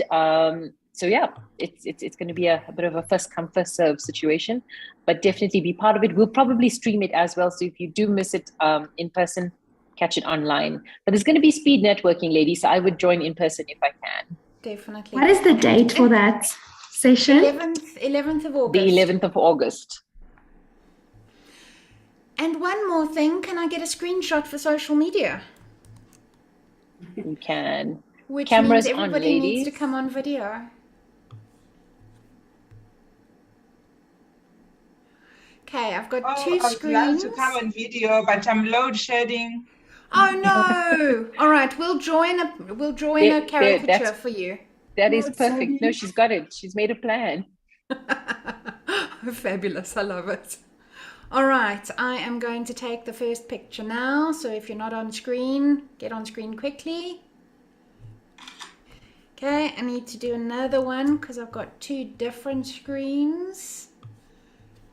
So yeah, it's going to be a bit of a first come first serve situation, but definitely be part of it. We'll probably stream it as well. So if you do miss it in person, catch it online. But there's going to be speed networking, ladies. So I would join in person if I can. Definitely. What is the date for that session? 11th of August. The 11th of August. And one more thing, can I get a screenshot for social media? You can. Which Cameras means everybody on, ladies. needs to come on video. Okay, I've got two screens. I'd love to come on video, but I'm load shedding. Oh no! All right, we'll join a caricature for you. That is perfect. No, she's got it. She's made a plan. Fabulous. I love it. All right, I am going to take the first picture now. So if you're not on screen, get on screen quickly. Okay, I need to do another one because I've got two different screens.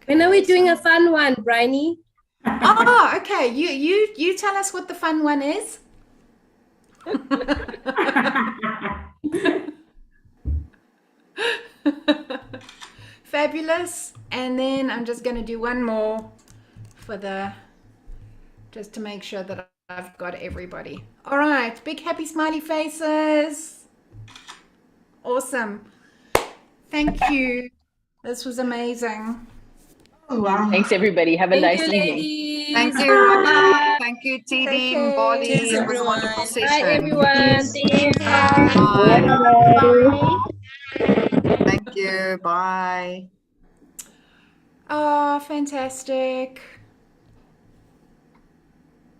When are we doing a fun one, Bryony? Oh, okay. You tell us what the fun one is. Fabulous. And then I'm just going to do one more for just to make sure that I've got everybody. All right, big happy smiley faces. Awesome. Thank you. This was amazing. Oh, wow. Thanks, everybody. Have a nice evening. Ladies. Thank you, Rana. Thank you, Tidin, Bolly. It was a wonderful session. Bye, everyone. Thank you. Bye. Thank you. Bye. Oh, fantastic.